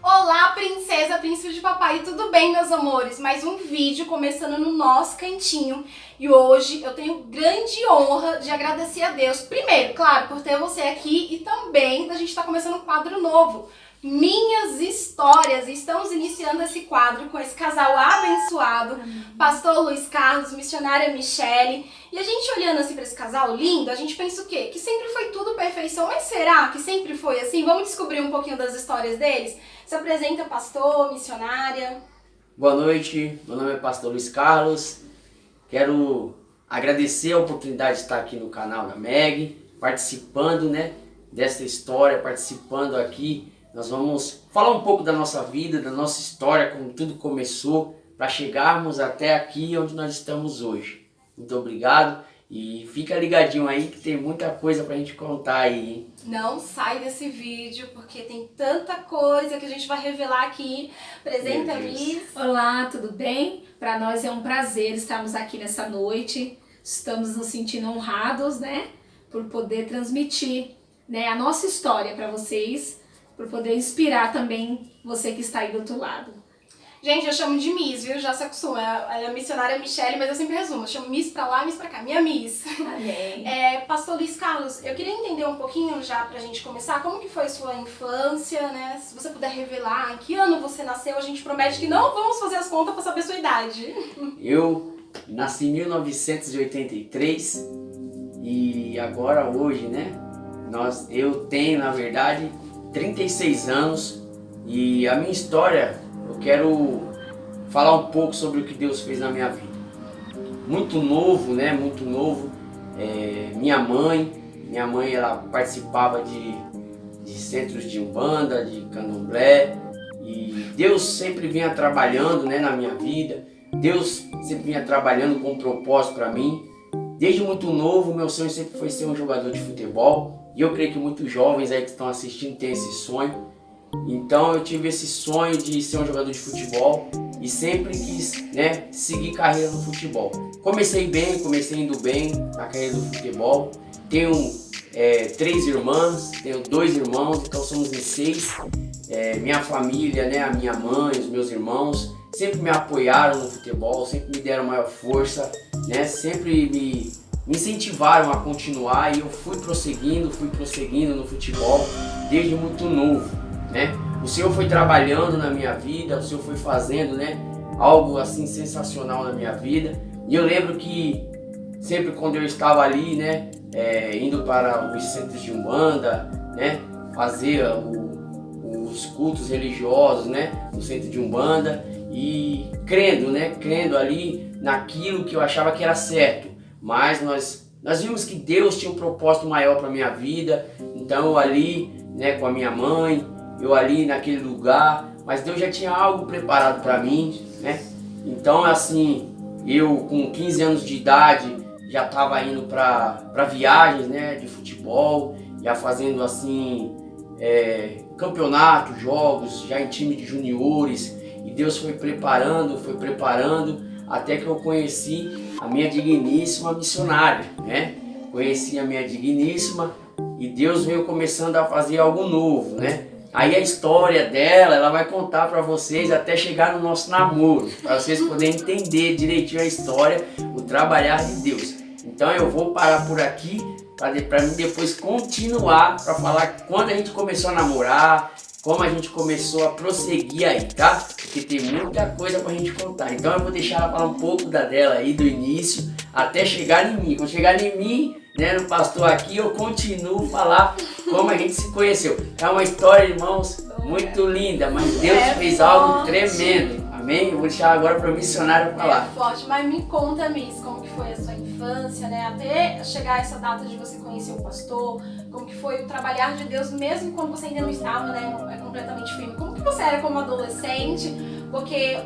Olá, princesa, príncipe de papai, tudo bem, meus amores? Mais um vídeo começando no nosso cantinho e hoje eu tenho grande honra de agradecer a Deus, primeiro, claro, por ter você aqui e também da gente estar começando um quadro novo, Minhas Histórias. Estamos iniciando esse quadro com esse casal abençoado, pastor Luiz Carlos, missionária Michele. E a gente olhando assim para esse casal lindo, a gente pensa o quê? Que sempre foi tudo perfeição, mas será que sempre foi assim? Vamos descobrir um pouquinho das histórias deles? Se apresenta, pastor, missionária. Boa noite, meu nome é pastor Luiz Carlos. Quero agradecer a oportunidade de estar aqui no canal da MEG, participando, dessa história, participando aqui. Nós vamos falar um pouco da nossa vida, da nossa história, como tudo começou, para chegarmos até aqui onde nós estamos hoje. Muito obrigado e fica ligadinho aí que tem muita coisa pra gente contar aí, hein? Não sai desse vídeo porque tem tanta coisa que a gente vai revelar aqui. Apresenta, Liz. Olá, tudo bem? Para nós é um prazer estarmos aqui nessa noite. Estamos nos sentindo honrados, por poder transmitir, a nossa história para vocês, por poder inspirar também você que está aí do outro lado. Gente, eu chamo de Miss, viu? Já se acostuma. Ela é a missionária Michele, mas eu sempre resumo. Eu chamo Miss pra lá, Miss pra cá. Minha Miss. Amém. Pastor Luiz Carlos, eu queria entender um pouquinho já pra gente começar, como que foi sua infância, Se você puder revelar em que ano você nasceu, a gente promete que não vamos fazer as contas pra saber a sua idade. Eu nasci em 1983 e agora hoje, eu tenho, na verdade, 36 anos e a minha história, eu quero falar um pouco sobre o que Deus fez na minha vida. Muito novo, muito novo. Minha mãe ela participava de centros de umbanda, de candomblé, e Deus sempre vinha trabalhando, na minha vida. Deus sempre vinha trabalhando com um propósito para mim. Desde muito novo, meu sonho sempre foi ser um jogador de futebol, e eu creio que muitos jovens aí que estão assistindo têm esse sonho. Então eu tive esse sonho de ser um jogador de futebol e sempre quis, seguir carreira no futebol. Comecei indo bem na carreira do futebol. Tenho 3 irmãs, tenho 2 irmãos, então somos em 6. Minha família, a minha mãe, os meus irmãos, sempre me apoiaram no futebol, sempre me deram maior força, sempre me incentivaram a continuar e eu fui prosseguindo no futebol desde muito novo. O Senhor foi trabalhando na minha vida, o Senhor foi fazendo algo assim sensacional na minha vida. E eu lembro que sempre quando eu estava ali, indo para os centros de umbanda, fazer os cultos religiosos, no centro de umbanda e crendo ali naquilo que eu achava que era certo. Mas nós vimos que Deus tinha um propósito maior para minha vida. Então eu ali, com a minha mãe, eu ali naquele lugar, mas Deus já tinha algo preparado para mim, Então assim, eu com 15 anos de idade já estava indo para viagens, de futebol, já fazendo assim campeonatos, jogos, já em time de juniores, e Deus foi preparando, até que eu conheci a minha digníssima missionária, Conheci a minha digníssima e Deus veio começando a fazer algo novo, Aí a história dela, ela vai contar para vocês até chegar no nosso namoro, para vocês poderem entender direitinho a história, o trabalhar de Deus. Então eu vou parar por aqui para mim depois continuar para falar quando a gente começou a namorar, como a gente começou a prosseguir aí, tá? Porque tem muita coisa pra gente contar. Então eu vou deixar ela falar um pouco dela aí, do início, até chegar em mim. Quando chegar em mim, no pastor aqui, eu continuo a falar como a gente se conheceu. É uma história, irmãos, muito linda, mas Deus fez algo tremendo. Amém? Eu vou deixar agora para o missionário falar. É forte, mas me conta, Miss, como que foi a sua infância, até chegar essa data de você conhecer o pastor, como que foi o trabalhar de Deus, mesmo quando você ainda não estava, completamente firme. Como que você era como adolescente? Porque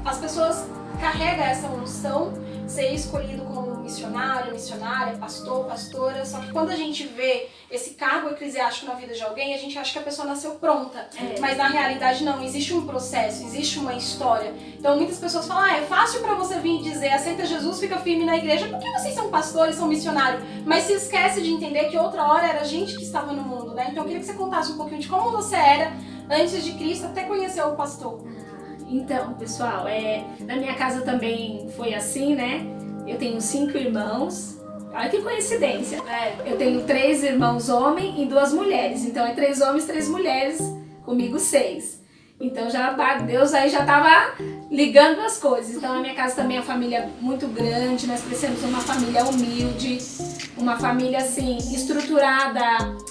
as pessoas carregam essa unção ser escolhido como missionário, missionária, pastor, pastora, só que quando a gente vê esse cargo eclesiástico na vida de alguém, a gente acha que a pessoa nasceu pronta, mas na realidade não, existe um processo, existe uma história. Então muitas pessoas falam, é fácil pra você vir e dizer, aceita Jesus, fica firme na igreja, porque vocês são pastores, são missionários, mas se esquece de entender que outra hora era a gente que estava no mundo, né? Então eu queria que você contasse um pouquinho de como você era antes de Cristo, até conhecer o pastor. Então, pessoal, na minha casa também foi assim, né? Eu tenho 5 irmãos. Olha que coincidência. Eu tenho 3 irmãos homens e 2 mulheres. Então é 3 homens, 3 mulheres, comigo 6. Então Deus aí já estava ligando as coisas. Então a minha casa também é uma família muito grande, nós crescemos uma família humilde, uma família assim, estruturada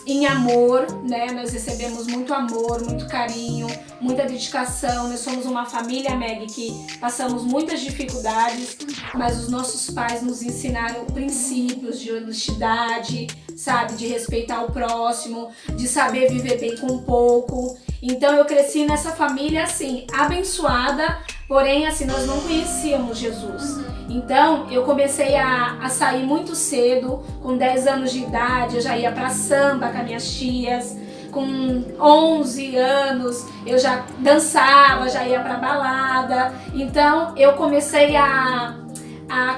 em amor, né? Nós recebemos muito amor, muito carinho, muita dedicação. Nós somos uma família, Meg, que passamos muitas dificuldades, mas os nossos pais nos ensinaram princípios de honestidade, sabe? De respeitar o próximo, de saber viver bem com pouco. Então eu cresci nessa família assim, abençoada, porém assim, nós não conhecíamos Jesus. Então eu comecei a sair muito cedo, com 10 anos de idade, eu já ia pra samba com as minhas tias. Com 11 anos eu já dançava, já ia pra balada. Então eu comecei a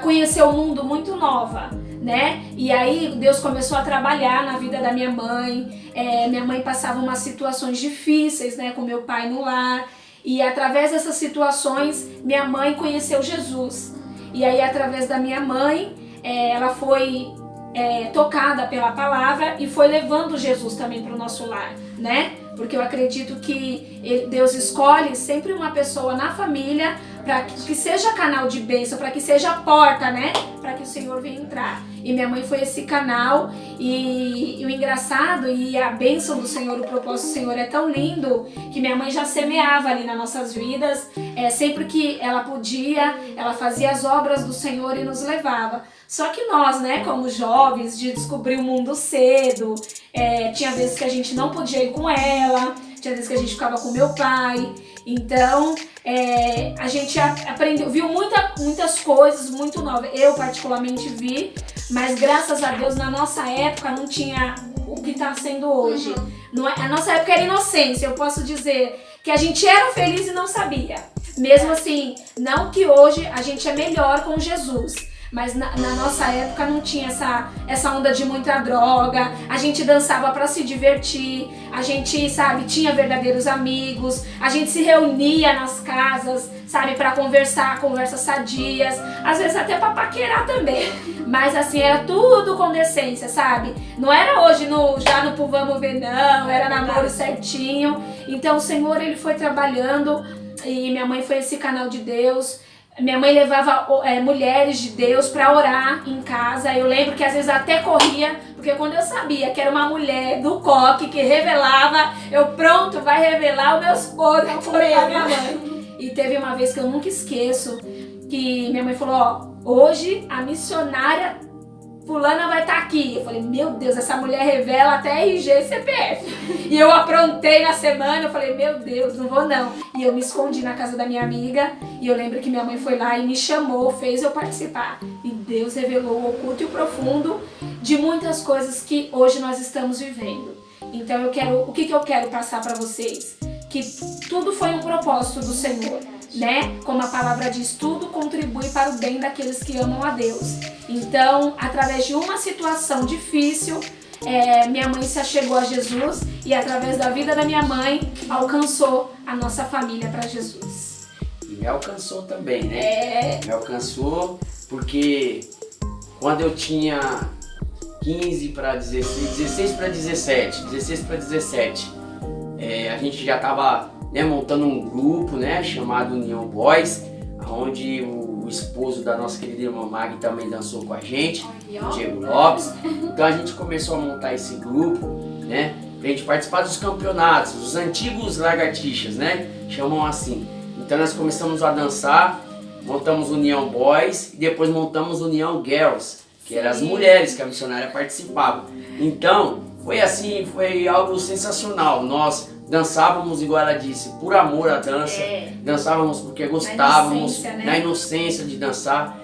conhecer o mundo muito nova, né? E aí Deus começou a trabalhar na vida da minha mãe. Minha mãe passava umas situações difíceis, né, com meu pai no lar. E através dessas situações, minha mãe conheceu Jesus. E aí, através da minha mãe, ela foi tocada pela palavra e foi levando Jesus também para o nosso lar, né? Porque eu acredito que Deus escolhe sempre uma pessoa na família para que seja canal de bênção, para que seja a porta, né? Para que o Senhor venha entrar. E minha mãe foi esse canal e o engraçado e a bênção do Senhor, o propósito do Senhor é tão lindo que minha mãe já semeava ali nas nossas vidas. Sempre que ela podia, ela fazia as obras do Senhor e nos levava. Só que nós, né, como jovens, de descobrir o mundo cedo, tinha vezes que a gente não podia ir com ela, tinha vezes que a gente ficava com meu pai. Então, a gente aprendeu, viu muitas coisas muito novas. Eu particularmente vi, mas graças a Deus na nossa época não tinha o que está sendo hoje. A nossa época era inocência, eu posso dizer que a gente era feliz e não sabia. Mesmo assim, não que hoje a gente é melhor com Jesus. Mas na nossa época não tinha essa onda de muita droga, a gente dançava para se divertir, a gente, sabe, tinha verdadeiros amigos, a gente se reunia nas casas, sabe, para conversar, conversas sadias, às vezes até para paquerar também, mas assim, era tudo com decência, sabe? Não era hoje já no vamos ver não, era namoro certinho. Então o Senhor, ele foi trabalhando e minha mãe foi esse canal de Deus. Minha mãe levava mulheres de Deus para orar em casa. Eu lembro que às vezes até corria, porque quando eu sabia que era uma mulher do coque que revelava, pronto, vai revelar os meus podres com minha mãe. E teve uma vez que eu nunca esqueço, que minha mãe falou, hoje a missionária fulana vai estar aqui. Eu falei, meu Deus, essa mulher revela até RG e CPF. E eu aprontei na semana, eu falei, meu Deus, não vou não. E eu me escondi na casa da minha amiga, e eu lembro que minha mãe foi lá e me chamou, fez eu participar. E Deus revelou o oculto e o profundo de muitas coisas que hoje nós estamos vivendo. Então o que eu quero passar para vocês? Que tudo foi um propósito do Senhor, né? Como a palavra diz, tudo contribui para o bem daqueles que amam a Deus. Então, através de uma situação difícil, minha mãe se achegou a Jesus e através da vida da minha mãe, alcançou a nossa família para Jesus. E me alcançou também, né? Me alcançou porque quando eu tinha 15 para 16, 16 para 17, a gente já estava montando um grupo, né, chamado União Boys, onde o esposo da nossa querida irmã Maggie também dançou com a gente, o Diego Lopes. Então a gente começou a montar esse grupo, né, pra gente participar dos campeonatos, os antigos lagartixas, né, chamam assim. Então nós começamos a dançar, montamos União Boys e depois montamos União Girls, que eram as mulheres que a missionária participava. Então foi assim, foi algo sensacional. Nós dançávamos, igual ela disse, por amor à dança, dançávamos porque gostávamos, na inocência de dançar.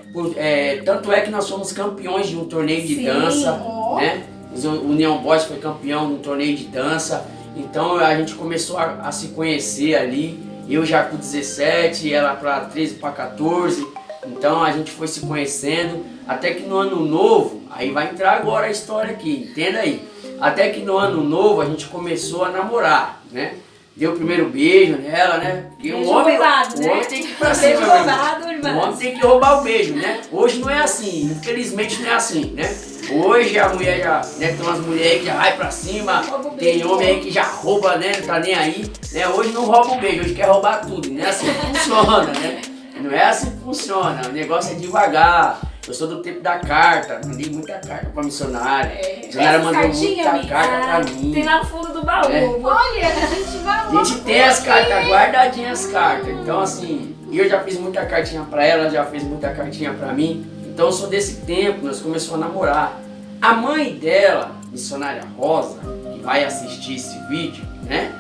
Tanto é que nós fomos campeões de um torneio de Sim, dança, ó. né? O União Boys foi campeão de um torneio de dança. Então a gente começou a se conhecer ali. Eu já com 17, ela para 13 para 14. Então a gente foi se conhecendo. Até que no ano novo, aí vai entrar agora a história aqui, entenda aí. Até que no ano novo a gente começou a namorar, né? Deu o primeiro beijo nela, né? Porque Beijo o homem roubado, tem que ir pra cima, Beijo meu irmão. roubado, O irmã. homem tem que roubar o beijo, né? Hoje não é assim, infelizmente não é assim, né? Hoje a mulher já, né, tem umas mulheres que já vai pra cima, Rouba o tem beijo. homem aí que já rouba, né? Não tá nem aí, né? Hoje não rouba o beijo, hoje quer roubar tudo, não é assim que funciona, né? Não é assim que funciona, o negócio é devagar. Eu sou do tempo da carta, mandei muita carta pra missionária. A missionária Essas mandou cartinhas, muita amiga, carta pra mim. tem lá no fundo do baú. É. Olha, a gente vai A gente tem as cartas, guardadinhas as cartas. Então assim, eu já fiz muita cartinha pra ela, já fez muita cartinha pra mim. Então eu sou desse tempo, nós começamos a namorar. A mãe dela, missionária Rosa, que vai assistir esse vídeo, né?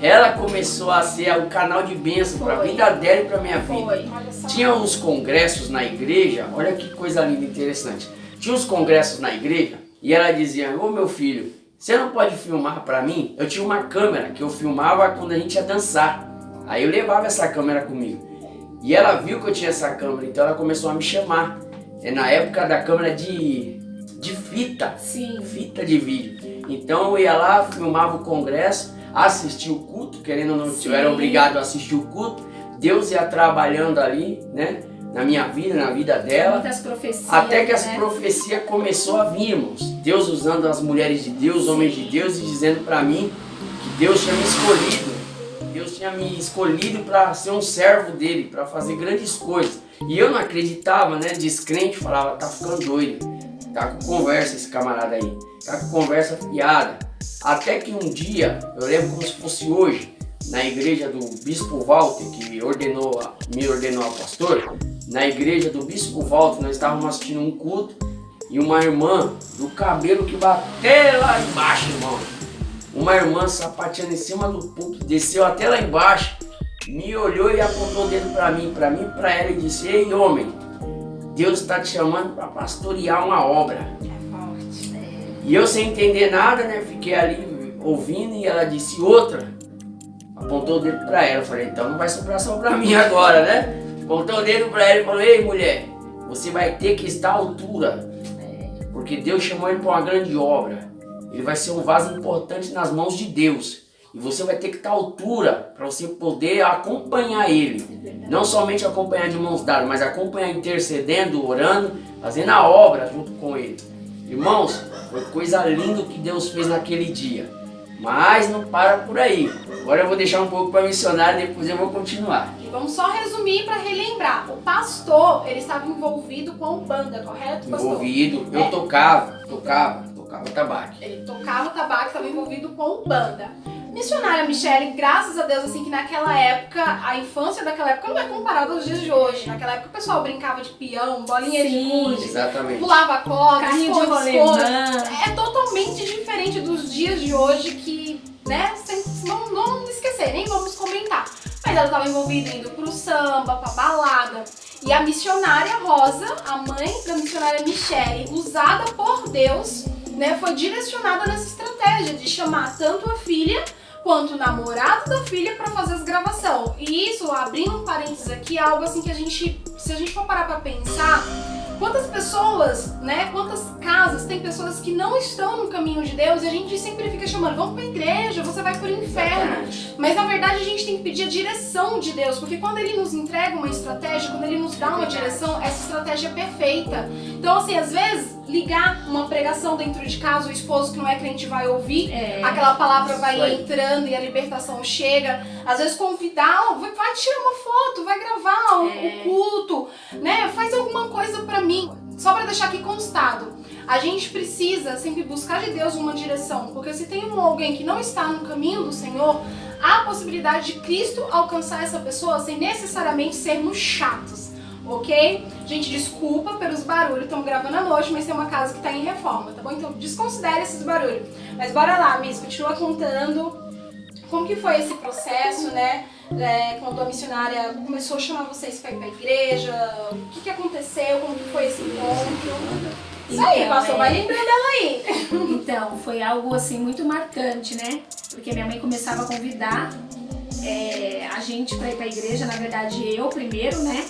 Ela começou a ser o canal de bênção para a Foi. vida dela e para minha vida. Foi. Olha só. Tinha uns congressos na igreja, olha que coisa linda e interessante. Tinha uns congressos na igreja e ela dizia: ô meu filho, você não pode filmar para mim? Eu tinha uma câmera que eu filmava quando a gente ia dançar. Aí eu levava essa câmera comigo. E ela viu que eu tinha essa câmera, então ela começou a me chamar. É na época da câmera de fita, Sim. fita de vídeo. Então eu ia lá, filmava o congresso, assistia o culto, querendo ou não, Sim. eu era obrigado a assistir o culto. Deus ia trabalhando ali, né, na minha vida, na vida dela. Muitas profecias. Até que essa né? profecia começou a vir, irmãos. Deus usando as mulheres de Deus, homens de Deus, e dizendo para mim que Deus tinha me escolhido. Deus tinha me escolhido para ser um servo dele, para fazer grandes coisas. E eu não acreditava, né? Descrente, falava: tá ficando doido, tá com conversa esse camarada aí, tá com conversa fiada. Até que um dia, eu lembro como se fosse hoje, na igreja do Bispo Walter, que me ordenou a pastor, na igreja do Bispo Walter, nós estávamos assistindo um culto e uma irmã do cabelo que bateu lá embaixo, irmão. Uma irmã sapateando em cima do púlpito, desceu até lá embaixo, me olhou e apontou o dedo para mim e para ela e disse: ei homem, Deus está te chamando para pastorear uma obra. É forte. E eu sem entender nada, né, fiquei ali ouvindo e ela disse outra. Apontou o dedo para ela, eu falei: então não vai sobrar só para mim agora, né? Apontou o dedo para ela e falou: ei mulher, você vai ter que estar à altura, porque Deus chamou ele para uma grande obra. Ele vai ser um vaso importante nas mãos de Deus. E você vai ter que estar à altura para você poder acompanhar ele. Não somente acompanhar de mãos dadas, mas acompanhar intercedendo, orando, fazendo a obra junto com ele. Irmãos, foi coisa linda o que Deus fez naquele dia. Mas não para por aí. Agora eu vou deixar um pouco para missionário e depois eu vou continuar. E vamos só resumir para relembrar. O pastor, ele estava envolvido com banda, correto, pastor? Envolvido, eu tocava tabaco. Ele tocava tabaco, estava envolvido com banda. Missionária Michele, graças a Deus, assim, que naquela época, a infância daquela época não é comparada aos dias de hoje. Naquela época o pessoal brincava de peão, bolinha de Sim. gude, Exatamente. pulava corda, Carrinho de esconde-esconde. rolemã. É totalmente diferente dos dias de hoje que, né, não vamos esquecer, nem vamos comentar. Mas ela estava envolvida indo pro samba, pra balada. E a missionária Rosa, a mãe da missionária Michele, usada por Deus, né, foi direcionada nessa estratégia de chamar tanto a filha quanto o namorado da filha para fazer as gravações. E isso, abrindo um parênteses aqui, é algo assim que se a gente for parar para pensar, quantas pessoas, né, quantas casas tem pessoas que não estão no caminho de Deus e a gente sempre fica chamando: vamos pra igreja, você vai pro inferno. Mas na verdade a gente tem que pedir a direção de Deus, porque quando Ele nos entrega uma estratégia, quando Ele nos dá uma direção, essa estratégia é perfeita. Então assim, às vezes, ligar uma pregação dentro de casa, o esposo que não é crente vai ouvir, aquela palavra vai entrando e a libertação chega. Às vezes convidar: vai tirar uma foto, vai gravar o culto, né? Faz alguma coisa pra mim. Só pra deixar aqui constado, a gente precisa sempre buscar de Deus uma direção, porque se tem alguém que não está no caminho do Senhor, há a possibilidade de Cristo alcançar essa pessoa sem necessariamente sermos chatos, ok? Gente, desculpa pelos barulhos, estamos gravando à noite, mas tem uma casa que está em reforma, tá bom? Então desconsidere esses barulhos. Mas bora lá, Miss, continua contando como que foi esse processo, né? quando a missionária começou a chamar vocês para ir para a igreja? O que aconteceu? Como que foi esse encontro? Isso aí, pastor, vai lembrando dela aí. Então, foi algo assim muito marcante, né? Porque minha mãe começava a convidar a gente para ir para a igreja, na verdade eu primeiro, né?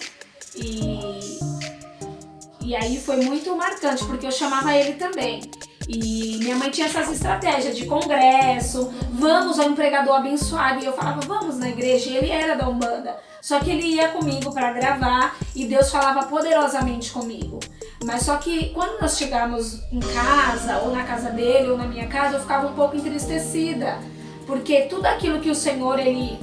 E aí foi muito marcante, porque eu chamava ele também. E minha mãe tinha essas estratégias de congresso, vamos ao pregador abençoado. E eu falava, vamos na igreja. E ele era da Umbanda. Só que ele ia comigo para gravar e Deus falava poderosamente comigo. Mas só que quando nós chegávamos em casa, ou na casa dele, ou na minha casa, eu ficava um pouco entristecida. Porque tudo aquilo que o Senhor, ele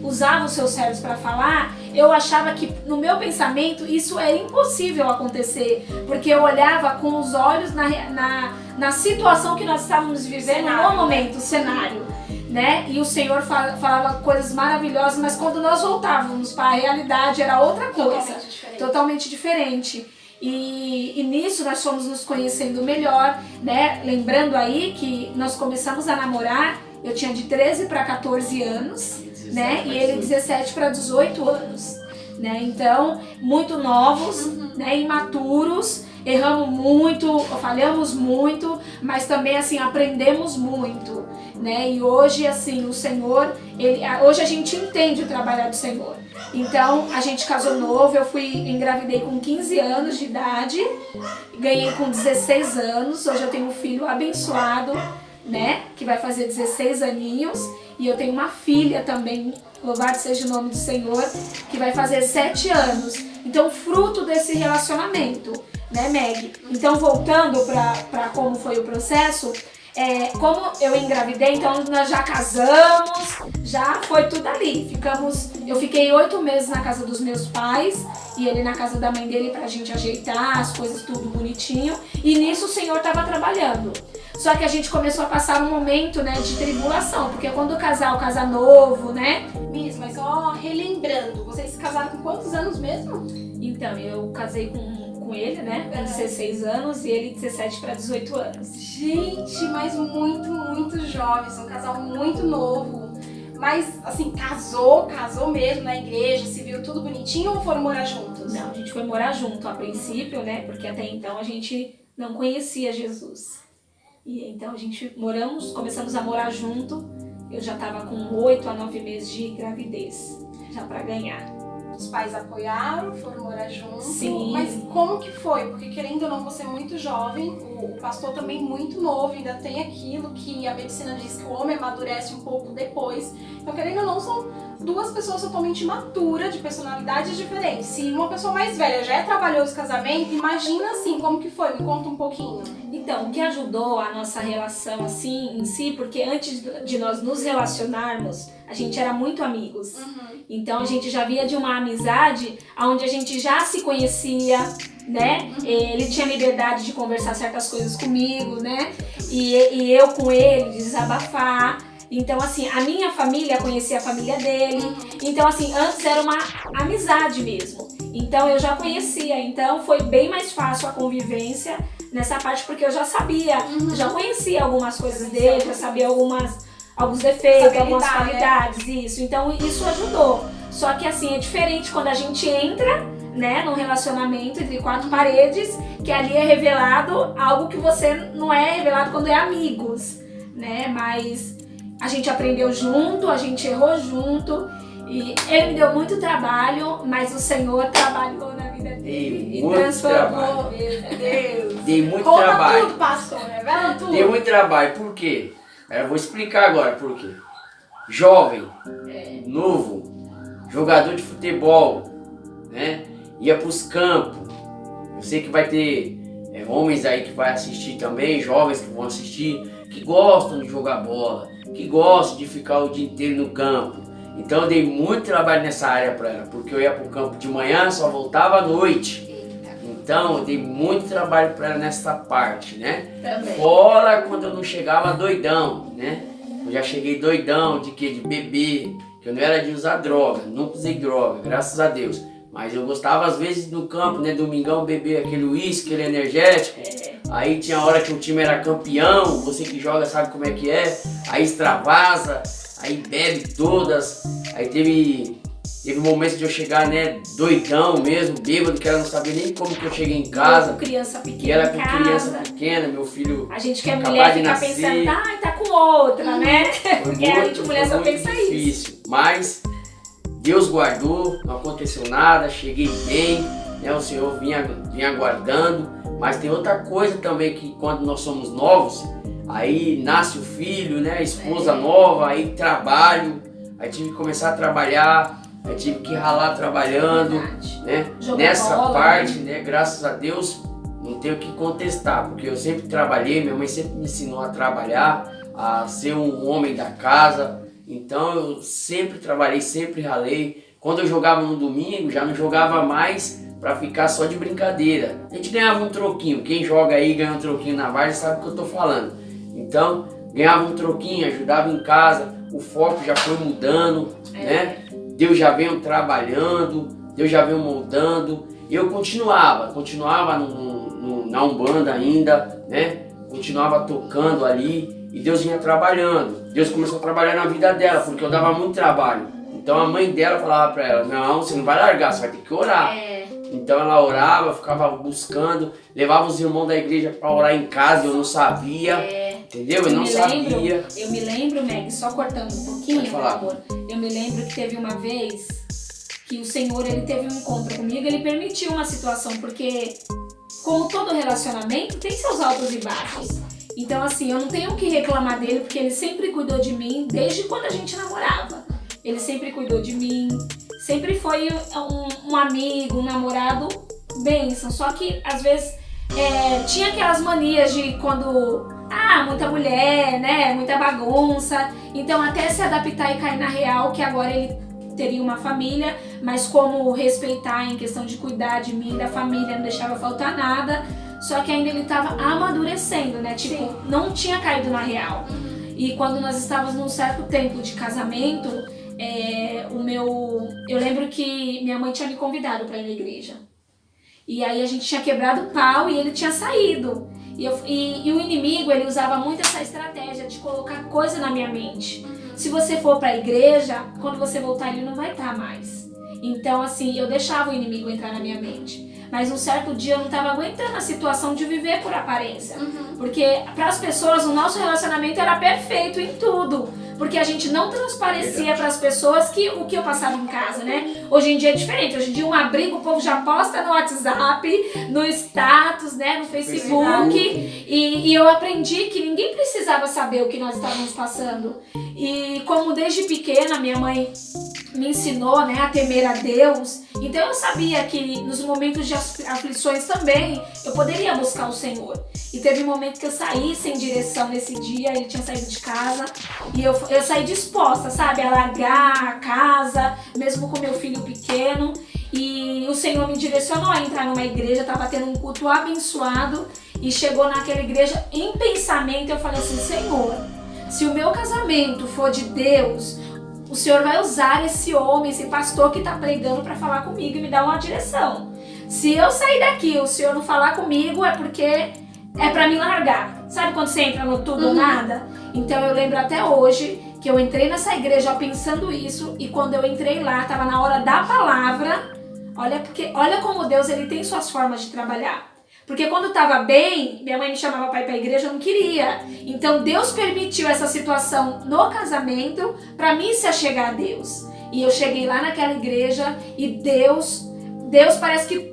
usava os seus servos para falar, eu achava que no meu pensamento isso era impossível acontecer, porque eu olhava com os olhos na situação que nós estávamos vivendo no momento, o cenário, né? E o Senhor falava coisas maravilhosas, mas quando nós voltávamos para a realidade era outra coisa, totalmente diferente. E nisso nós fomos nos conhecendo melhor, né? Lembrando aí que nós começamos a namorar, eu tinha de 13 para 14 anos, né? E ele 17 para 18 anos, né? Então, muito novos, né? Imaturos, erramos muito, falhamos muito, mas também assim aprendemos muito, né? E hoje assim o Senhor, hoje a gente entende o trabalho do Senhor. Então a gente casou novo, eu engravidei com 15 anos de idade, ganhei com 16 anos, hoje eu tenho um filho abençoado, né? Que vai fazer 16 aninhos. E eu tenho uma filha também, louvado seja o nome do Senhor, que vai fazer 7 anos. Então, fruto desse relacionamento, né, Meg? Então, voltando para como foi o processo, como eu engravidei, então nós já casamos, já foi tudo ali. Eu fiquei 8 meses na casa dos meus pais e ele na casa da mãe dele pra gente ajeitar as coisas tudo bonitinho. E nisso o Senhor estava trabalhando. Só que a gente começou a passar um momento, né, de tribulação, porque quando o casal casa novo, né? Miss, mas só relembrando, vocês se casaram com quantos anos mesmo? Então, eu casei com ele, né, com 16 anos e ele 17 para 18 anos. Gente, mas muito jovens, um casal muito novo. Mas, assim, casou mesmo na igreja, se viu tudo bonitinho ou foram morar juntos? Não, a gente foi morar junto a princípio, né, porque até então a gente não conhecia Jesus. E então a gente começamos a morar junto. Eu já estava com 8 a 9 meses de gravidez, já para ganhar. Os pais apoiaram, foram morar juntos. Sim. Mas como que foi? Porque querendo ou não, você é muito jovem, o pastor também muito novo, ainda tem aquilo que a medicina diz que o homem amadurece um pouco depois. Então, querendo ou não, são duas pessoas totalmente maturas, de personalidades diferentes. Se uma pessoa mais velha já trabalhou esse casamento, imagina assim, como que foi? Me conta um pouquinho. Então, o que ajudou a nossa relação assim em si, porque antes de nós nos relacionarmos, a gente era muito amigos. Então a gente já via de uma amizade onde a gente já se conhecia, né? Ele tinha liberdade de conversar certas coisas comigo, né? E eu com ele, de desabafar. Então, assim, a minha família conhecia a família dele. Então, assim, antes era uma amizade mesmo. Então, eu já conhecia. Então, foi bem mais fácil a convivência nessa parte, porque eu já sabia. Já conhecia algumas coisas dele, já sabia alguns defeitos, algumas qualidades, isso. Então, isso ajudou. Só que, assim, é diferente quando a gente entra, né, num relacionamento entre 4 paredes, que ali é revelado algo que você não é revelado quando é amigos, né? Mas a gente aprendeu junto, a gente errou junto e ele me deu muito trabalho, mas o Senhor trabalhou na vida dele e transformou. Meu Deus! Dei muito Conta trabalho. tudo, pastor, revela tudo. Dei muito trabalho, por quê? Eu vou explicar agora por quê. Jovem, novo, jogador de futebol, né? Ia pros campos. Eu sei que vai ter homens aí que vai assistir também, jovens que vão assistir, que gostam de jogar bola, que gostam de ficar o dia inteiro no campo. Então eu dei muito trabalho nessa área para ela, porque eu ia pro campo de manhã, só voltava à noite. Então eu dei muito trabalho para ela nessa parte, né? Também. Fora quando eu não chegava doidão, né? Eu já cheguei doidão de quê? De beber, que eu não era de usar droga, nunca usei droga, graças a Deus. Mas eu gostava às vezes no campo, né, domingão, beber aquele uísque, aquele energético. Aí tinha hora que o time era campeão, você que joga sabe como é que é. Aí extravasa, aí bebe todas. Aí teve momentos de eu chegar, né, doidão mesmo, bêbado, que ela não sabia nem como que eu cheguei em casa. Com criança pequena. E ela com em casa. criança pequena, meu filho. A gente que é acabado mulher de fica nascer. pensando, ai, tá com outra, né? Porque a gente mulher só pensa isso. Difícil, mas Deus guardou, não aconteceu nada, cheguei bem, né? O Senhor vinha aguardando, mas tem outra coisa também que quando nós somos novos, aí nasce o filho, né? A esposa nova, aí trabalho, aí tive que começar a trabalhar, aí tive que ralar trabalhando, né? Nessa bola, parte, né? Graças a Deus, não tenho o que contestar, porque eu sempre trabalhei, minha mãe sempre me ensinou a trabalhar, a ser um homem da casa. Então eu sempre trabalhei, sempre ralei. Quando eu jogava no domingo, já não jogava mais para ficar só de brincadeira. A gente ganhava um troquinho. Quem joga aí ganha um troquinho na várzea sabe o que eu tô falando. Então, ganhava um troquinho, ajudava em casa. O foco já foi mudando, né? Deus já veio trabalhando, Deus já veio moldando. Eu continuava na Umbanda ainda, né? Continuava tocando ali. E Deus vinha trabalhando. Deus começou a trabalhar na vida dela, porque eu dava muito trabalho. Então a mãe dela falava pra ela, não, você não vai largar, você vai ter que orar. Então ela orava, ficava buscando, levava os irmãos da igreja pra orar em casa, eu não sabia. Entendeu? Eu não sabia. Eu me lembro, Meg, só cortando um pouquinho, meu falar. amor. Eu me lembro que teve uma vez que o Senhor, ele teve um encontro comigo, ele permitiu uma situação, porque como todo relacionamento, tem seus altos e baixos. Então, assim, eu não tenho o que reclamar dele, porque ele sempre cuidou de mim desde quando a gente namorava. Ele sempre cuidou de mim, sempre foi um amigo, um namorado bênção. Só que, às vezes, tinha aquelas manias de quando... muita mulher, né? Muita bagunça. Então, até se adaptar e cair na real, que agora ele teria uma família, mas como respeitar em questão de cuidar de mim, da família, não deixava faltar nada. Só que ainda ele estava amadurecendo, né? Tipo, não tinha caído na real. E quando nós estávamos num certo tempo de casamento, eu lembro que minha mãe tinha me convidado para ir na igreja. E aí a gente tinha quebrado o pau e ele tinha saído. E o inimigo, ele usava muito essa estratégia de colocar coisa na minha mente. Se você for para a igreja, quando você voltar ele não vai estar mais. Então, assim, eu deixava o inimigo entrar na minha mente. Mas um certo dia eu não estava aguentando a situação de viver por aparência. Porque para as pessoas o nosso relacionamento era perfeito em tudo. Porque a gente não transparecia para as pessoas o que eu passava em casa, né? Hoje em dia é diferente. Hoje em dia um abrigo o povo já posta no WhatsApp, no status, né? No Facebook. E eu aprendi que ninguém precisava saber o que nós estávamos passando. E como desde pequena minha mãe me ensinou, né, a temer a Deus, então eu sabia que nos momentos de aflições também eu poderia buscar o Senhor. E teve um momento que eu saí sem direção nesse dia, ele tinha saído de casa e eu saí disposta, sabe, a largar a casa, mesmo com meu filho pequeno. E o Senhor me direcionou a entrar numa igreja, estava tendo um culto abençoado e chegou naquela igreja em pensamento, eu falei assim, Senhor, se o meu casamento for de Deus, o Senhor vai usar esse homem, esse pastor que está pregando para falar comigo e me dar uma direção. Se eu sair daqui e o Senhor não falar comigo, é porque é para me largar. Sabe quando você entra no tudo ou nada? Então eu lembro até hoje que eu entrei nessa igreja pensando isso e quando eu entrei lá, estava na hora da palavra. Olha como Deus ele tem suas formas de trabalhar. Porque quando estava bem, minha mãe me chamava para ir para a igreja, eu não queria. Então Deus permitiu essa situação no casamento para mim se achegar a Deus. E eu cheguei lá naquela igreja e Deus parece que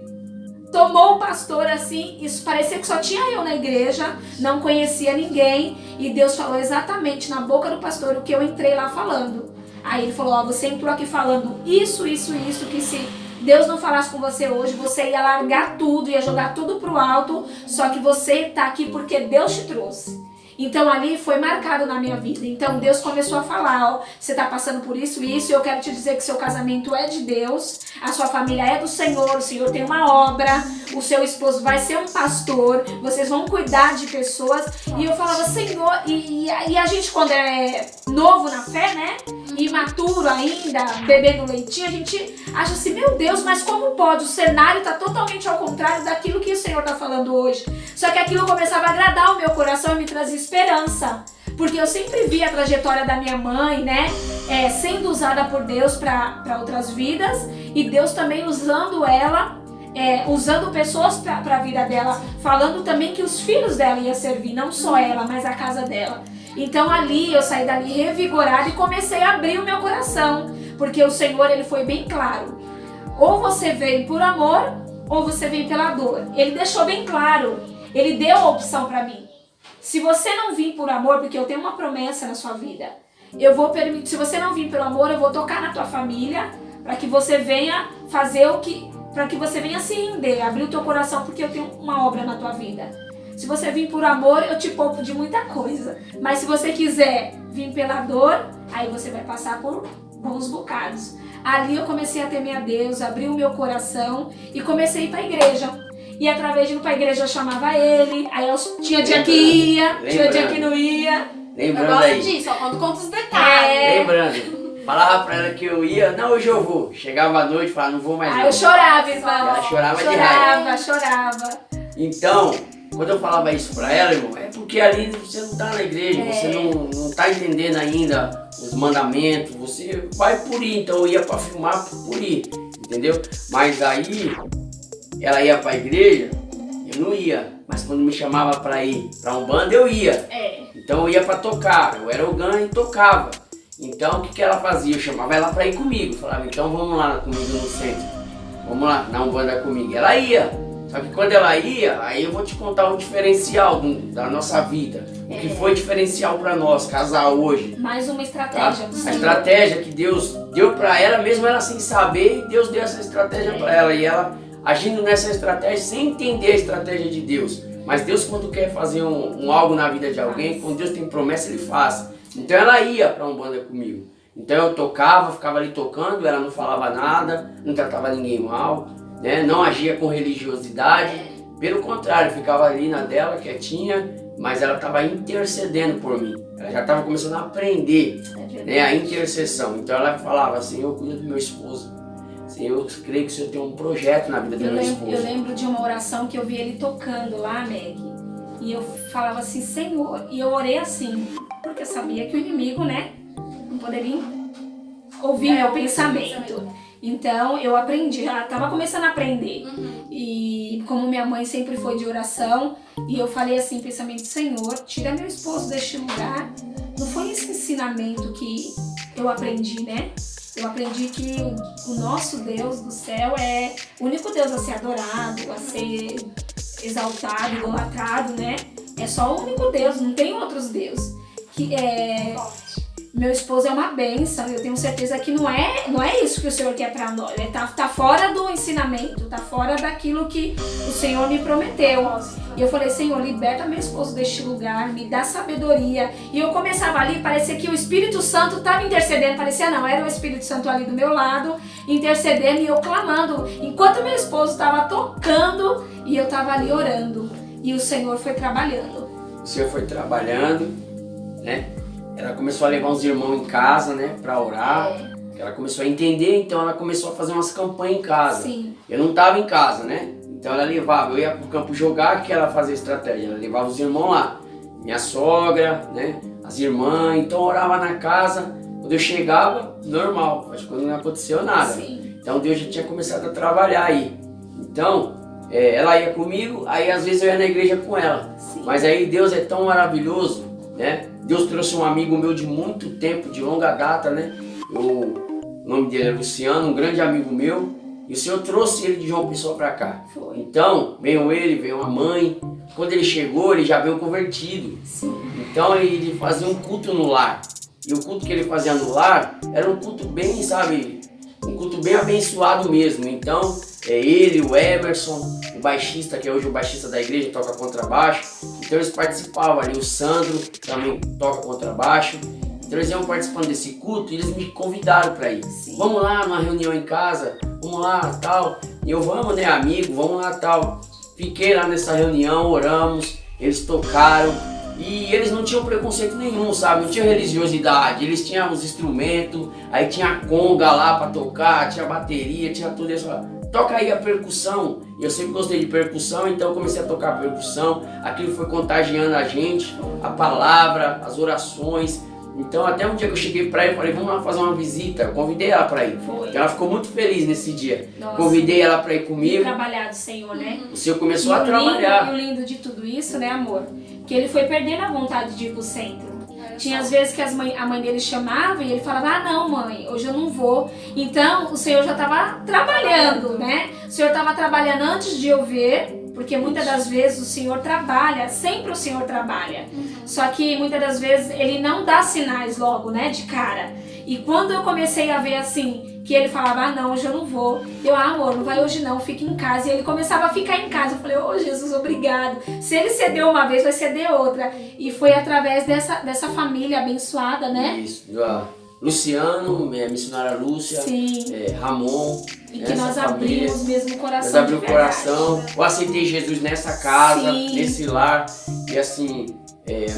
tomou o pastor assim, isso parecia que só tinha eu na igreja, não conhecia ninguém. E Deus falou exatamente na boca do pastor o que eu entrei lá falando. Aí ele falou, você entrou aqui falando isso, que se Deus não falasse com você hoje, você ia largar tudo, ia jogar tudo pro alto, só que você tá aqui porque Deus te trouxe. Então ali foi marcado na minha vida. Então Deus começou a falar, você tá passando por isso e isso, e eu quero te dizer que seu casamento é de Deus, a sua família é do Senhor, o Senhor tem uma obra, o seu esposo vai ser um pastor, vocês vão cuidar de pessoas. E eu falava, Senhor, e a gente quando é novo na fé, né, imaturo ainda, bebendo leitinho, a gente acha assim, meu Deus, mas como pode? O cenário tá totalmente ao contrário daquilo que o Senhor tá falando hoje. Só que aquilo começava a agradar o meu coração e me trazia esperança. Porque eu sempre vi a trajetória da minha mãe, né? sendo usada por Deus para outras vidas, e Deus também usando ela, usando pessoas para a vida dela, falando também que os filhos dela iam servir, não só ela, mas a casa dela. Então ali eu saí dali revigorada e comecei a abrir o meu coração, porque o Senhor, ele foi bem claro: ou você vem por amor, ou você vem pela dor. Ele deixou bem claro, ele deu a opção para mim. Se você não vir por amor, porque eu tenho uma promessa na sua vida, eu vou permitir. Se você não vir pelo amor, eu vou tocar na tua família, para que você venha fazer para que você venha se render, abrir o teu coração, porque eu tenho uma obra na tua vida. Se você vir por amor, eu te poupo de muita coisa. Mas se você quiser vir pela dor, aí você vai passar por bons bocados. Ali eu comecei a temer a Deus, abri o meu coração e comecei a ir para a igreja. E através de ir para a igreja eu chamava ele, aí eu tinha dia que ia, tinha dia que não ia. Lembrando eu gosto aí. disso, ó, quando conta os detalhes. Lembrando, falava pra ela que eu ia, não, hoje eu vou. Chegava à noite e falava, não vou mais não. Aí eu chorava, irmão. Ela chorava de raiva. Chorava. Então, quando eu falava isso pra ela, irmão, é porque ali você não tá na igreja, você não tá entendendo ainda os mandamentos, você vai por ir. Então eu ia pra filmar por ir, entendeu? Mas aí, ela ia pra igreja, eu não ia. Mas quando me chamava pra ir pra Umbanda, eu ia. Então eu ia pra tocar, eu era orgã e tocava. Então o que ela fazia? Eu chamava ela pra ir comigo. Falava, então vamos lá comigo no centro. Vamos lá na Umbanda comigo. Ela ia. Só que quando ela ia, aí eu vou te contar um diferencial da nossa vida. O que foi diferencial pra nós, casar hoje. Mais uma estratégia. Tá? A estratégia que Deus deu pra ela, mesmo ela sem saber, Deus deu essa estratégia pra ela. E ela agindo nessa estratégia sem entender a estratégia de Deus. Mas Deus, quando quer fazer algo na vida de alguém, quando Deus tem promessa, Ele faz. Então ela ia pra Umbanda comigo. Então eu tocava, ficava ali tocando, ela não falava nada, não tratava ninguém mal, né? Não agia com religiosidade. Pelo contrário, ficava ali na dela, quietinha, mas ela estava intercedendo por mim. Ela já estava começando a aprender, né, a intercessão. Então ela falava, Senhor, cuida do meu esposo. Senhor, eu creio que o Senhor tem um projeto na vida do meu esposo. Eu lembro de uma oração que eu vi ele tocando lá, Meg. E eu falava assim, Senhor, e eu orei assim, porque eu sabia que o inimigo, né, não poderia ouvir meu pensamento. Então eu aprendi, já estava começando a aprender. E como minha mãe sempre foi de oração, e eu falei assim, pensamento, Senhor, tira meu esposo deste lugar. Não foi esse ensinamento que eu aprendi, né? Eu aprendi que o nosso Deus do céu é o único Deus a ser adorado, a ser exaltado, idolatrado, né? É só o único Deus, não tem outros deuses. Meu esposo é uma bênção, eu tenho certeza que não é isso que o Senhor quer pra nós. Ele tá fora do ensinamento, tá fora daquilo que o Senhor me prometeu. E eu falei, Senhor, liberta meu esposo deste lugar, me dá sabedoria. E eu começava ali, parecia que o Espírito Santo estava intercedendo, parecia não, era o Espírito Santo ali do meu lado, intercedendo e eu clamando. Enquanto meu esposo estava tocando e eu estava ali orando. E o Senhor foi trabalhando. O Senhor foi trabalhando, né? Ela começou a levar os irmãos em casa, né, pra orar. Ela começou a entender, então ela começou a fazer umas campanhas em casa. Sim. Eu não tava em casa, né? Então ela levava, eu ia pro campo jogar, que ela fazia estratégia. Ela levava os irmãos lá. Minha sogra, né, as irmãs, então eu orava na casa. Quando eu chegava, normal, acho que não aconteceu nada. Sim. Então Deus já tinha começado a trabalhar aí. Então, ela ia comigo, aí às vezes eu ia na igreja com ela. Sim. Mas aí Deus é tão maravilhoso, né? Deus trouxe um amigo meu de muito tempo, de longa data, né? O nome dele é Luciano, um grande amigo meu. E o Senhor trouxe ele de João Pessoa para cá. Foi. Então, veio ele, veio a mãe. Quando ele chegou, ele já veio convertido. Sim. Então ele fazia um culto no lar. E o culto que ele fazia no lar era um culto bem, sabe? Um culto bem abençoado mesmo. Então, ele, o Emerson, o baixista, que é hoje o baixista da igreja, toca contrabaixo. Então eles participavam ali, o Sandro também toca contrabaixo. Então eles iam participando desse culto e eles me convidaram para ir. Sim. Vamos lá numa reunião em casa, vamos lá, tal. E eu, vamos, né, amigo, vamos lá, tal. Fiquei lá nessa reunião, oramos, eles tocaram. E eles não tinham preconceito nenhum, sabe? Não tinha religiosidade. Eles tinham os instrumentos, aí tinha a conga lá para tocar, tinha bateria, tinha tudo isso lá. Toca aí a percussão. Eu sempre gostei de percussão, então eu comecei a tocar percussão. Aquilo foi contagiando a gente, a palavra, as orações. Então até um dia que eu cheguei pra ela, falei, vamos lá fazer uma visita. Eu convidei ela pra ir. Foi. Então ela ficou muito feliz nesse dia. Nossa. Convidei ela pra ir E comigo. trabalhado, Senhor, né? O Senhor começou a trabalhar. E o lindo de tudo isso, né, amor? Que ele foi perdendo a vontade de ir pro centro. Tinha às vezes que a mãe dele chamava e ele falava, ah não mãe, hoje eu não vou. Então o Senhor já estava trabalhando, né? O Senhor estava trabalhando antes de eu ver, porque muitas das vezes o Senhor trabalha, sempre o Senhor trabalha. Só que muitas das vezes ele não dá sinais logo, né, de cara. E quando eu comecei a ver assim, que ele falava, ah não, hoje eu não vou. Eu, ah amor, não vai hoje não, fica em casa. E ele começava a ficar em casa. Eu falei, oh Jesus, obrigado. Se ele cedeu uma vez, vai ceder outra. E foi através dessa família abençoada, né? Isso. Luciano, minha missionária Lúcia, Sim. Ramon. E que nós abrimos mesmo o coração. Nós abrimos o coração. Eu aceitei Jesus nessa casa, Sim. nesse lar. E assim,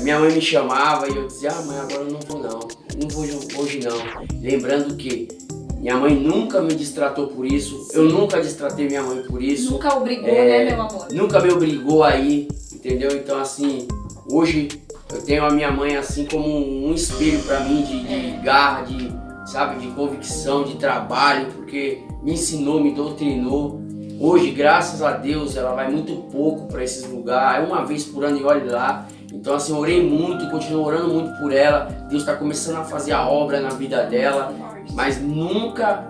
minha mãe me chamava e eu dizia, ah mãe, agora eu não vou não. Não vou hoje não. Lembrando que minha mãe nunca me distratou por isso. Sim. Eu nunca distratei minha mãe por isso. Nunca obrigou, né, meu amor? Nunca me obrigou a ir, entendeu? Então assim, hoje eu tenho a minha mãe assim como um espelho pra mim de garra, de convicção, de trabalho, porque me ensinou, me doutrinou. Hoje, graças a Deus, ela vai muito pouco para esses lugares, uma vez por ano e olhe lá. Então assim, orei muito e continuo orando muito por ela. Deus está começando a fazer a obra na vida dela. Mas nunca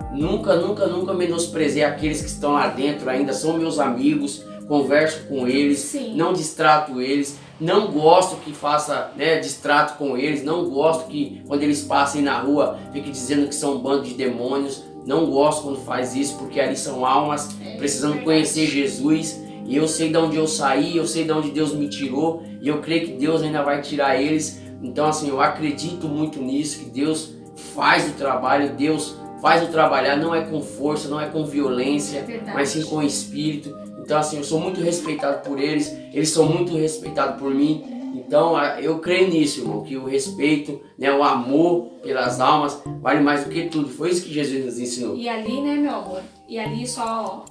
menosprezei aqueles que estão lá dentro ainda, são meus amigos, converso com eles, Sim. Não distrato eles, não gosto que faça distrato com eles, não gosto que quando eles passem na rua fiquem dizendo que são um bando de demônios, não gosto quando faz isso, porque ali são almas precisando conhecer Jesus. E eu sei de onde eu saí, eu sei de onde Deus me tirou, e eu creio que Deus ainda vai tirar eles. Então assim, eu acredito muito nisso, que Deus faz o trabalho, Deus faz o trabalhar, não é com força, não é com violência, mas sim com o Espírito. Então assim, eu sou muito respeitado por eles, eles são muito respeitados por mim. Então eu creio nisso, irmão, que o respeito, o amor pelas almas vale mais do que tudo. Foi isso que Jesus nos ensinou. E ali, né, meu amor? E ali só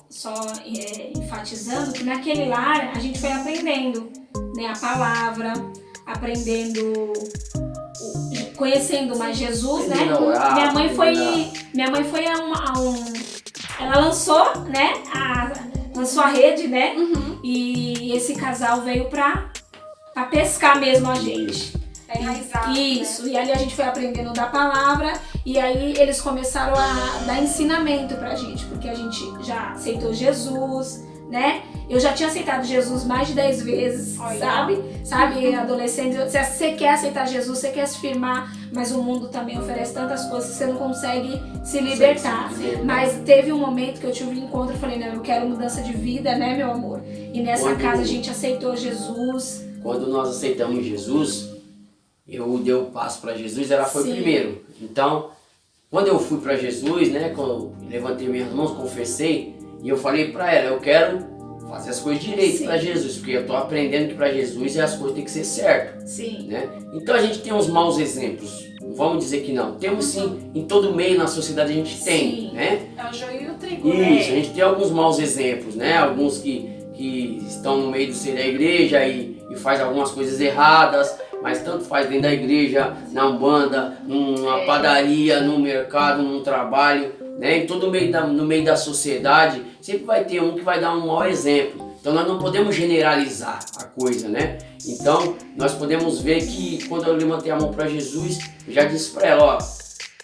enfatizando que naquele lar a gente foi aprendendo, né, a palavra, aprendendo, conhecendo mais Jesus, né? Minha mãe foi ela lançou, né, lançou a rede, né? Uhum. E esse casal veio pra pescar mesmo a gente. Isso, e ali a gente foi aprendendo da palavra, e aí eles começaram a dar ensinamento pra gente, porque a gente já aceitou Jesus, né? Eu já tinha aceitado Jesus mais de 10 vezes, sabe? Adolescente, você quer aceitar Jesus, você quer se firmar, mas o mundo também oferece tantas coisas que você não consegue se libertar. Mas teve um momento que eu tive um encontro e falei, não, eu quero mudança de vida, né, meu amor? E nessa casa a gente aceitou Jesus. Quando nós aceitamos Jesus, eu dei o passo para Jesus, ela foi primeiro. Então, quando eu fui para Jesus, né, quando eu levantei minhas mãos, confessei, e eu falei para ela, eu quero fazer as coisas direito para Jesus, porque eu tô aprendendo que para Jesus as coisas têm que ser certas. Sim. Né? Então a gente tem uns maus exemplos, não vamos dizer que não. Temos sim, em todo meio na sociedade a gente tem, né? É o joio e o trigo, Isso, né? a gente tem alguns maus exemplos, né? Alguns que estão no meio do ser da igreja e faz algumas coisas erradas, mas tanto faz dentro da igreja, na umbanda, numa padaria, no mercado, num trabalho, né? Em todo no meio da sociedade, sempre vai ter um que vai dar um mau exemplo. Então nós não podemos generalizar a coisa, né? Então nós podemos ver que quando eu levantei a mão para Jesus, eu já disse para ela, ó,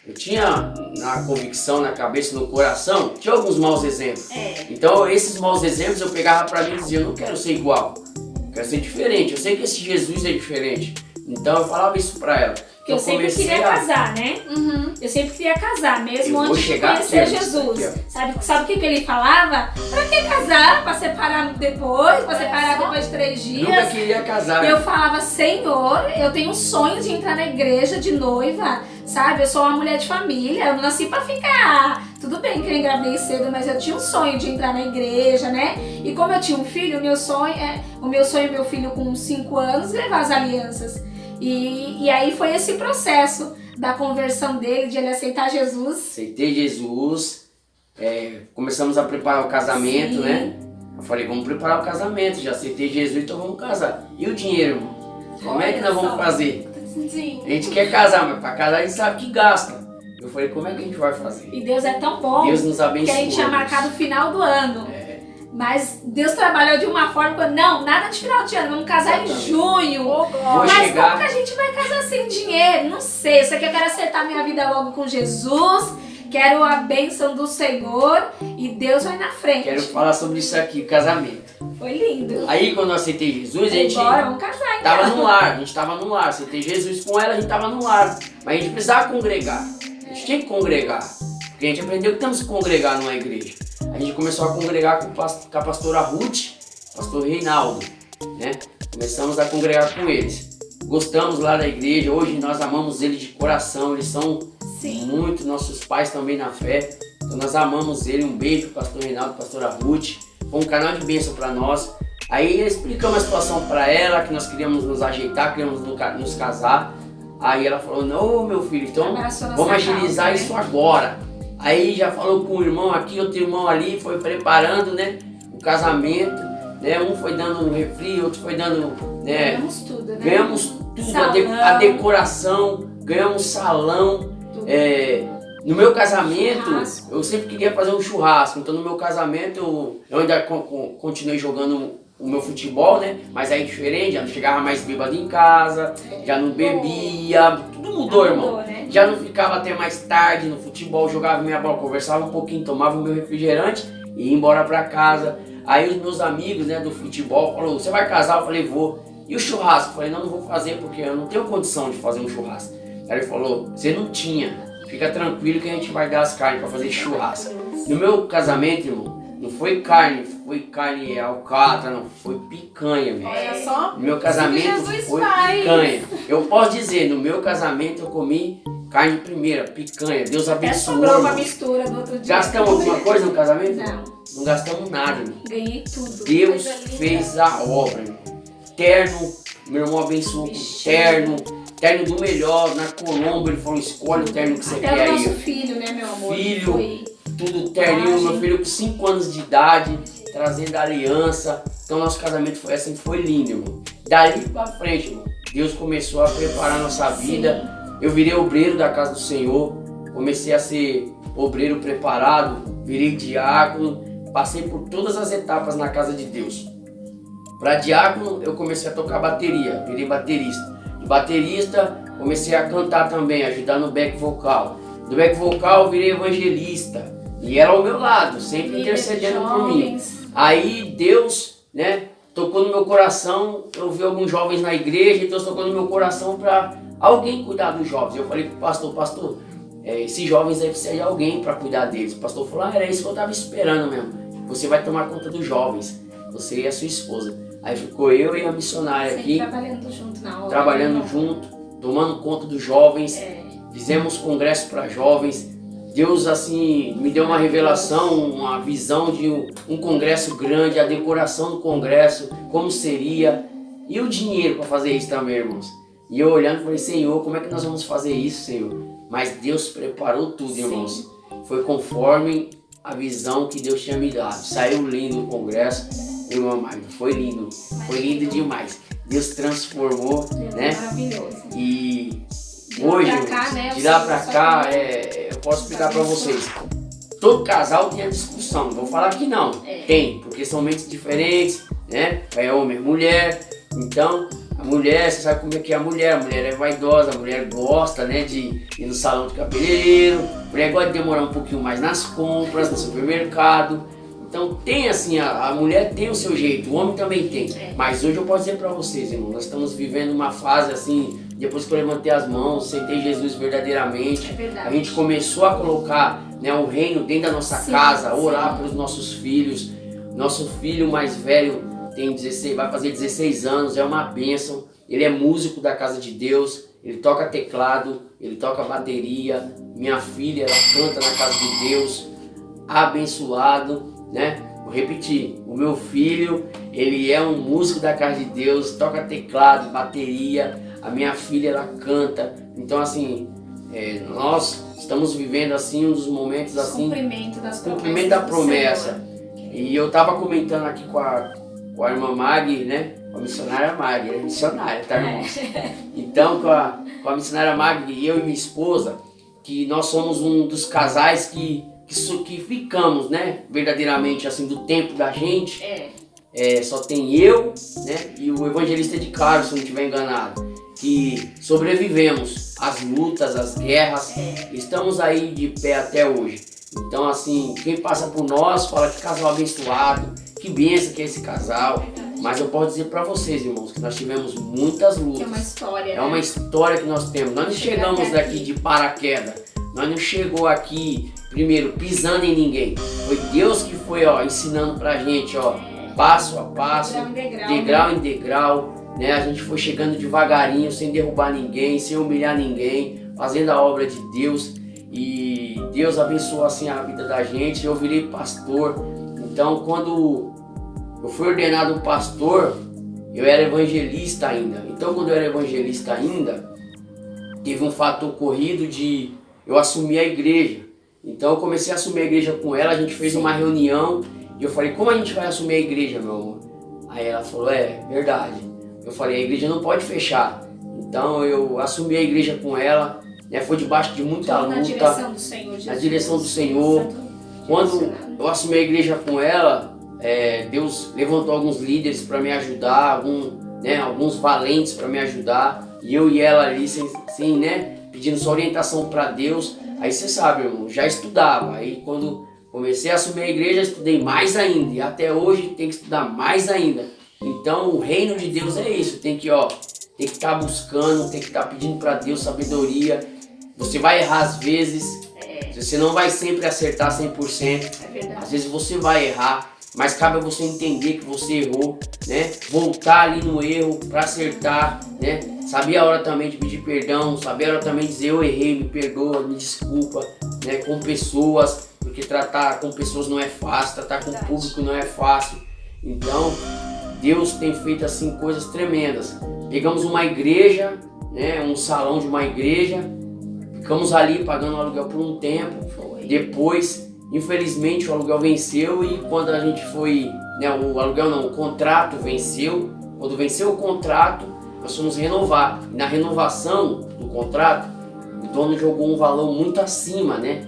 eu tinha na convicção, na cabeça, no coração, tinha alguns maus exemplos. Então esses maus exemplos eu pegava para mim e dizia, eu não quero ser igual, eu quero ser diferente, eu sei que esse Jesus é diferente. Então eu falava isso para ela. Eu sempre queria casar, né? Uhum. Eu sempre queria casar, mesmo antes de conhecer Jesus. Sabe o que ele falava? Pra que casar? Pra separar depois? Pra separar depois de 3 dias? Nunca queria casar. Eu falava, Senhor, eu tenho um sonho de entrar na igreja de noiva, sabe? Eu sou uma mulher de família, eu não nasci pra ficar. Tudo bem que eu engravidei cedo, mas eu tinha um sonho de entrar na igreja, né? E como eu tinha um filho, o meu sonho é meu filho com 5 anos levar as alianças. E aí foi esse processo da conversão dele, de ele aceitar Jesus. Aceitei Jesus, começamos a preparar o casamento, né? Eu falei, vamos preparar o casamento, já aceitei Jesus, então vamos casar. E o dinheiro, irmão? Como é que nós vamos fazer? Sim. A gente quer casar, mas para casar a gente sabe que gasta. Eu falei, como é que a gente vai fazer? E Deus é tão bom Deus nos que abençoe. a gente tinha marcado o final do ano. Mas Deus trabalhou de uma forma que não, nada de final de ano, vamos casar em junho. Vou Mas chegar. como que a gente vai casar sem dinheiro? Não sei, isso aqui eu quero acertar minha vida logo com Jesus, quero a bênção do Senhor e Deus vai na frente. Quero falar sobre isso aqui, casamento. Foi lindo. Aí quando eu aceitei Jesus, a gente Bora, vamos casar então. tava no lar, a gente tava no lar. Aceitei Jesus com ela, a gente tava no lar. Mas a gente precisava congregar. A gente tinha que congregar. Porque a gente aprendeu que temos que congregar numa igreja. A gente começou a congregar com a pastora Ruth, pastor Reinaldo, né? Começamos a congregar com eles. Gostamos lá da igreja, hoje nós amamos eles de coração, eles são muito nossos pais também na fé. Então nós amamos ele, um beijo pastor Reinaldo, pastora Ruth. Foi um canal de bênção para nós. Aí explicamos a situação para ela, que nós queríamos nos ajeitar, queríamos nos casar. Aí ela falou, não meu filho, então vamos agilizar isso agora. Aí já falou com um irmão aqui, outro irmão ali, foi preparando, né, o casamento, né, um foi dando um refri, outro foi dando, né, Ganhamos tudo, né? Ganhamos tudo, a decoração, ganhamos salão. No meu casamento, Churrasco. eu sempre queria fazer um churrasco, então no meu casamento eu ainda continuei jogando o meu futebol, né, mas aí diferente, já não chegava mais bêbado em casa, já não bebia, tudo mudou, irmão. Né? Já não ficava até mais tarde no futebol, jogava minha bola, conversava um pouquinho, tomava o meu refrigerante e ia embora pra casa. Aí os meus amigos, né, do futebol falaram, você vai casar? Eu falei, vou. E o churrasco? Eu falei, não vou fazer porque eu não tenho condição de fazer um churrasco. Aí ele falou, você não tinha, fica tranquilo que a gente vai dar as carnes pra fazer churrasco. No meu casamento, irmão, não foi carne alcatra, não, foi picanha mesmo. Olha só. No meu casamento Jesus foi faz. picanha. Eu posso dizer, no meu casamento eu comi carne primeira, picanha. Deus Até abençoe. sobrou uma irmão. mistura do outro dia. Gastamos alguma coisa no casamento? Não. Não gastamos nada, irmão. Ganhei tudo. Deus Coisa linda. fez a obra, irmão. Terno, meu irmão abençoou com terno do melhor, na Colombo, ele falou, escolhe o terno que você Até quer o nosso aí. filho, né, meu amor? Filho. Foi. Tudo terninho, meu filho com 5 anos de idade, trazendo aliança. Então nosso casamento foi assim, foi lindo, irmão. Dali pra frente, irmão, Deus começou a preparar a nossa vida. Eu virei obreiro da casa do Senhor, comecei a ser obreiro preparado, virei diácono, passei por todas as etapas na casa de Deus. Para diácono eu comecei a tocar bateria, virei baterista. De baterista comecei a cantar também, ajudar no back vocal. Do back vocal eu virei evangelista e era ao meu lado, sempre intercedendo por mim. Aí Deus, né, tocou no meu coração, eu vi alguns jovens na igreja, então Deus tocou no meu coração para alguém cuidar dos jovens. Eu falei pro pastor, esses jovens aí precisam de alguém para cuidar deles. O pastor falou, era isso que eu estava esperando mesmo. Você vai tomar conta dos jovens, você e a sua esposa. Aí ficou eu e a missionária aqui, trabalhando junto na obra. trabalhando junto, tomando conta dos jovens. Fizemos congresso para jovens. Deus assim me deu uma revelação, uma visão de um congresso grande, a decoração do congresso, como seria, e o dinheiro para fazer isso também, irmãos. E eu olhando falei, Senhor, como é que nós vamos fazer isso, Senhor? Mas Deus preparou tudo, irmãos. Foi conforme a visão que Deus tinha me dado. Saiu lindo o congresso, irmã Magda, foi lindo demais. Deus transformou, né? Maravilhoso. E De lá hoje, pra cá, né, de lá o pra Senhor cá, só eu posso explicar pra vocês. Todo casal tem a discussão, não vou falar que não. Tem, porque são mentes diferentes, né? É homem e mulher. Então, a mulher, você sabe como é que é a mulher é vaidosa, a mulher gosta, né, de ir no salão de cabeleireiro, a mulher gosta de demorar um pouquinho mais nas compras, no supermercado. Então tem assim, a mulher tem o seu jeito, o homem também tem. Mas hoje eu posso dizer pra vocês, irmão, nós estamos vivendo uma fase assim, depois que eu levantei as mãos, aceitei Jesus verdadeiramente, verdade. a gente começou a colocar, né, o reino dentro da nossa casa, orar pelos nossos filhos. Nosso filho mais velho tem 16, vai fazer 16 anos, é uma bênção. Ele é músico da casa de Deus, ele toca teclado, ele toca bateria. Minha filha, ela canta na casa de Deus, abençoado, né? Vou repetir, o meu filho, ele é um músico da casa de Deus, toca teclado, bateria. A minha filha, ela canta. Então assim, nós estamos vivendo assim um dos momentos assim, cumprimento da promessa. E eu estava comentando aqui com a irmã Mag, né? A missionária Mag, é missionária, tá, irmão? Então, com a com a missionária Magda e eu e minha esposa, que nós somos um dos casais que ficamos, né, verdadeiramente, assim, do tempo da gente. Só tem eu, né, e o evangelista de Claro, se não estiver enganado, que sobrevivemos às lutas, às guerras, estamos aí de pé até hoje. Então, assim, quem passa por nós fala que casal abençoado, que bênção que é esse casal. Mas eu posso dizer para vocês, irmãos, que nós tivemos muitas lutas. É uma história, É uma história que nós temos. Nós não chegamos daqui de paraquedas. Nós não chegou aqui, primeiro, pisando em ninguém. Foi Deus que foi, ensinando pra gente, passo a passo, degrau em degrau, né? A gente foi chegando devagarinho, sem derrubar ninguém, sem humilhar ninguém, fazendo a obra de Deus. E Deus abençoou assim a vida da gente. Eu virei pastor. Então, quando eu fui ordenado pastor, eu era evangelista ainda. Então, quando eu era evangelista ainda, teve um fato ocorrido de eu assumir a igreja. Então, eu comecei a assumir a igreja com ela. A gente fez uma reunião e eu falei: como a gente vai assumir a igreja, meu amor? Aí ela falou: verdade. Eu falei: a igreja não pode fechar. Então, eu assumi a igreja com ela, né? Foi debaixo de muita luta. Na direção do Senhor Jesus. Na direção do Senhor. Quando eu assumi a igreja com ela, Deus levantou alguns líderes para me ajudar, alguns valentes para me ajudar, e eu e ela ali sem pedindo sua orientação para Deus. Aí você sabe, irmão, já estudava. Aí quando comecei a assumir a igreja, estudei mais ainda, e até hoje tem que estudar mais ainda. Então o reino de Deus é isso, tem que estar buscando, tem que estar pedindo para Deus sabedoria. Você vai errar às vezes, você não vai sempre acertar 100%, às vezes você vai errar, mas cabe a você entender que você errou, né? Voltar ali no erro para acertar, né? Saber a hora também de pedir perdão, saber a hora também de dizer: eu errei, me perdoa, me desculpa, né? Com pessoas, porque tratar com pessoas não é fácil, tratar com o público não é fácil. Então, Deus tem feito assim coisas tremendas. Pegamos uma igreja, né? Um salão de uma igreja, ficamos ali pagando aluguel por um tempo. Depois, infelizmente, o aluguel venceu e quando a gente foi, o contrato venceu. Quando venceu o contrato, nós fomos renovar. E na renovação do contrato, o dono jogou um valor muito acima, né,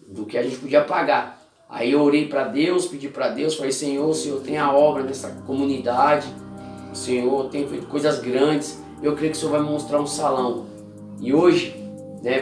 do que a gente podia pagar. Aí eu orei para Deus, pedi para Deus, falei: Senhor, o Senhor tem a obra nessa comunidade, o Senhor tem feito coisas grandes, eu creio que o Senhor vai me mostrar um salão. E hoje,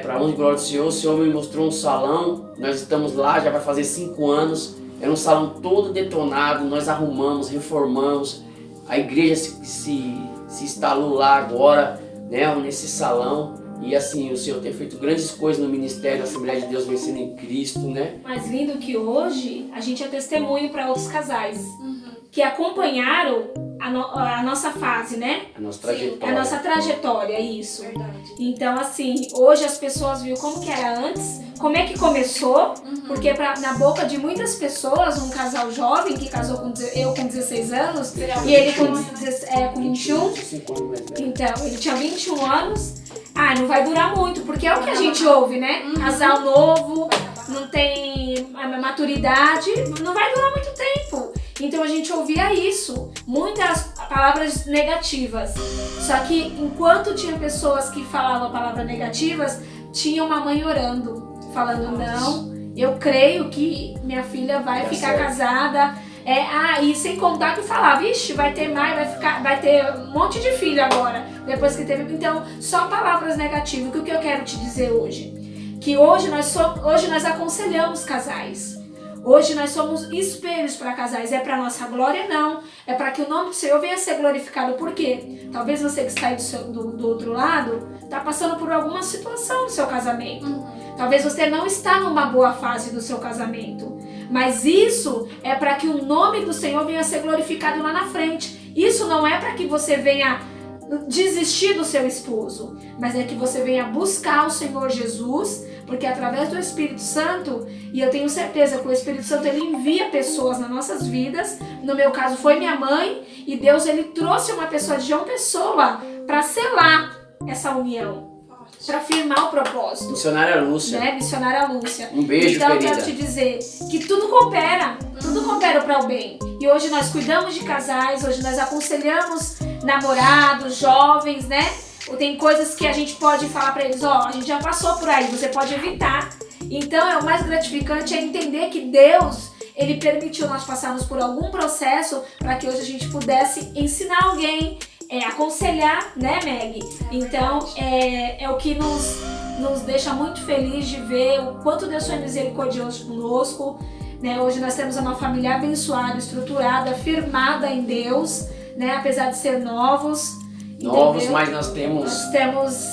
para honra e glória do Senhor, o Senhor me mostrou um salão, nós estamos lá, já vai fazer 5 anos, era um salão todo detonado, nós arrumamos, reformamos, a igreja se instalou lá agora, né, nesse salão, e assim, o Senhor tem feito grandes coisas no ministério da Assembleia de Deus Vencendo em Cristo, né? Mais lindo que hoje, a gente é testemunho para outros casais que acompanharam a nossa fase, né? A nossa trajetória. A nossa trajetória, isso. Verdade. Então, assim, hoje as pessoas viram como que era antes, como é que começou, porque na boca de muitas pessoas, um casal jovem que casou com 16 anos e ele com 21, então, ele tinha 21 anos, não vai durar muito, porque é o que a gente ouve, né? Casal novo, não tem maturidade, não vai durar muito tempo. Então a gente ouvia isso, muitas palavras negativas. Só que enquanto tinha pessoas que falavam palavras negativas, tinha uma mãe orando, falando: não, eu creio que minha filha vai ficar casada. E sem contar que falava: ixi, vai ter mais, vai ter um monte de filho agora, depois que teve. Então, só palavras negativas. O que eu quero te dizer hoje? Que hoje nós aconselhamos casais. Hoje nós somos espelhos para casais. É para nossa glória? Não. É para que o nome do Senhor venha a ser glorificado. Por quê? Talvez você que está aí do outro lado está passando por alguma situação no seu casamento. Talvez você não está numa boa fase do seu casamento. Mas isso é para que o nome do Senhor venha a ser glorificado lá na frente. Isso não é para que você venha desistir do seu esposo, mas é que você venha buscar o Senhor Jesus, porque através do Espírito Santo, e eu tenho certeza que o Espírito Santo ele envia pessoas nas nossas vidas. No meu caso foi minha mãe, e Deus ele trouxe uma pessoa de João Pessoa para selar essa união, para firmar o propósito. Missionária Lúcia. Missionária Lúcia. Um beijo, então, querida. Eu quero te dizer que tudo coopera para o bem. E hoje nós cuidamos de casais, hoje nós aconselhamos namorados, jovens, né? ou tem coisas que a gente pode falar pra eles, ó, a gente já passou por aí, você pode evitar. Então, o mais gratificante é entender que Deus, Ele permitiu nós passarmos por algum processo para que hoje a gente pudesse ensinar alguém, aconselhar, né, Meg? Então, é o que nos deixa muito feliz de ver o quanto Deus foi misericordioso conosco, né? Hoje nós temos uma família abençoada, estruturada, firmada em Deus, né? Apesar de ser novos, mas nós temos,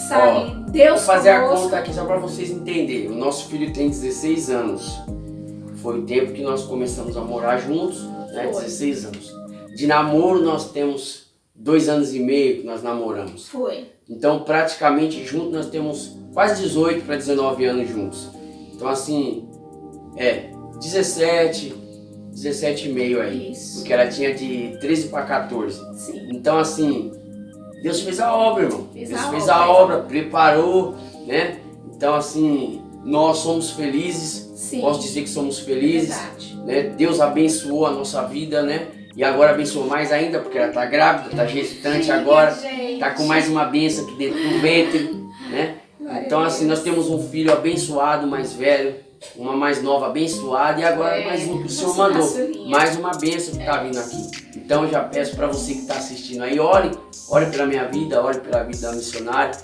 sabe, Deus vou fazer conosco. a conta aqui só para vocês entenderem. O nosso filho tem 16 anos. Foi o tempo que nós começamos a morar juntos, né? 16 anos. De namoro nós temos 2 anos e meio que nós namoramos. Foi. Então praticamente juntos nós temos quase 18 para 19 anos juntos. Então assim, 17 e meio aí. Isso. Porque ela tinha de 13 para 14. Sim. Então assim, Deus fez a obra, irmão. Deus fez a obra, preparou, né? Então assim, nós somos felizes. Sim. Posso dizer que somos felizes. Verdade. Né? Deus abençoou a nossa vida, né? E agora abençoou mais ainda, porque ela está grávida, está gestante agora, está com mais uma bênção aqui dentro do ventre, né? Então assim, nós temos um filho abençoado, mais velho, uma mais nova abençoada e agora mais um que o Senhor mandou, mais uma bênção que está vindo aqui. Então eu já peço para você que está assistindo aí, ore pela minha vida, ore pela vida da missionária,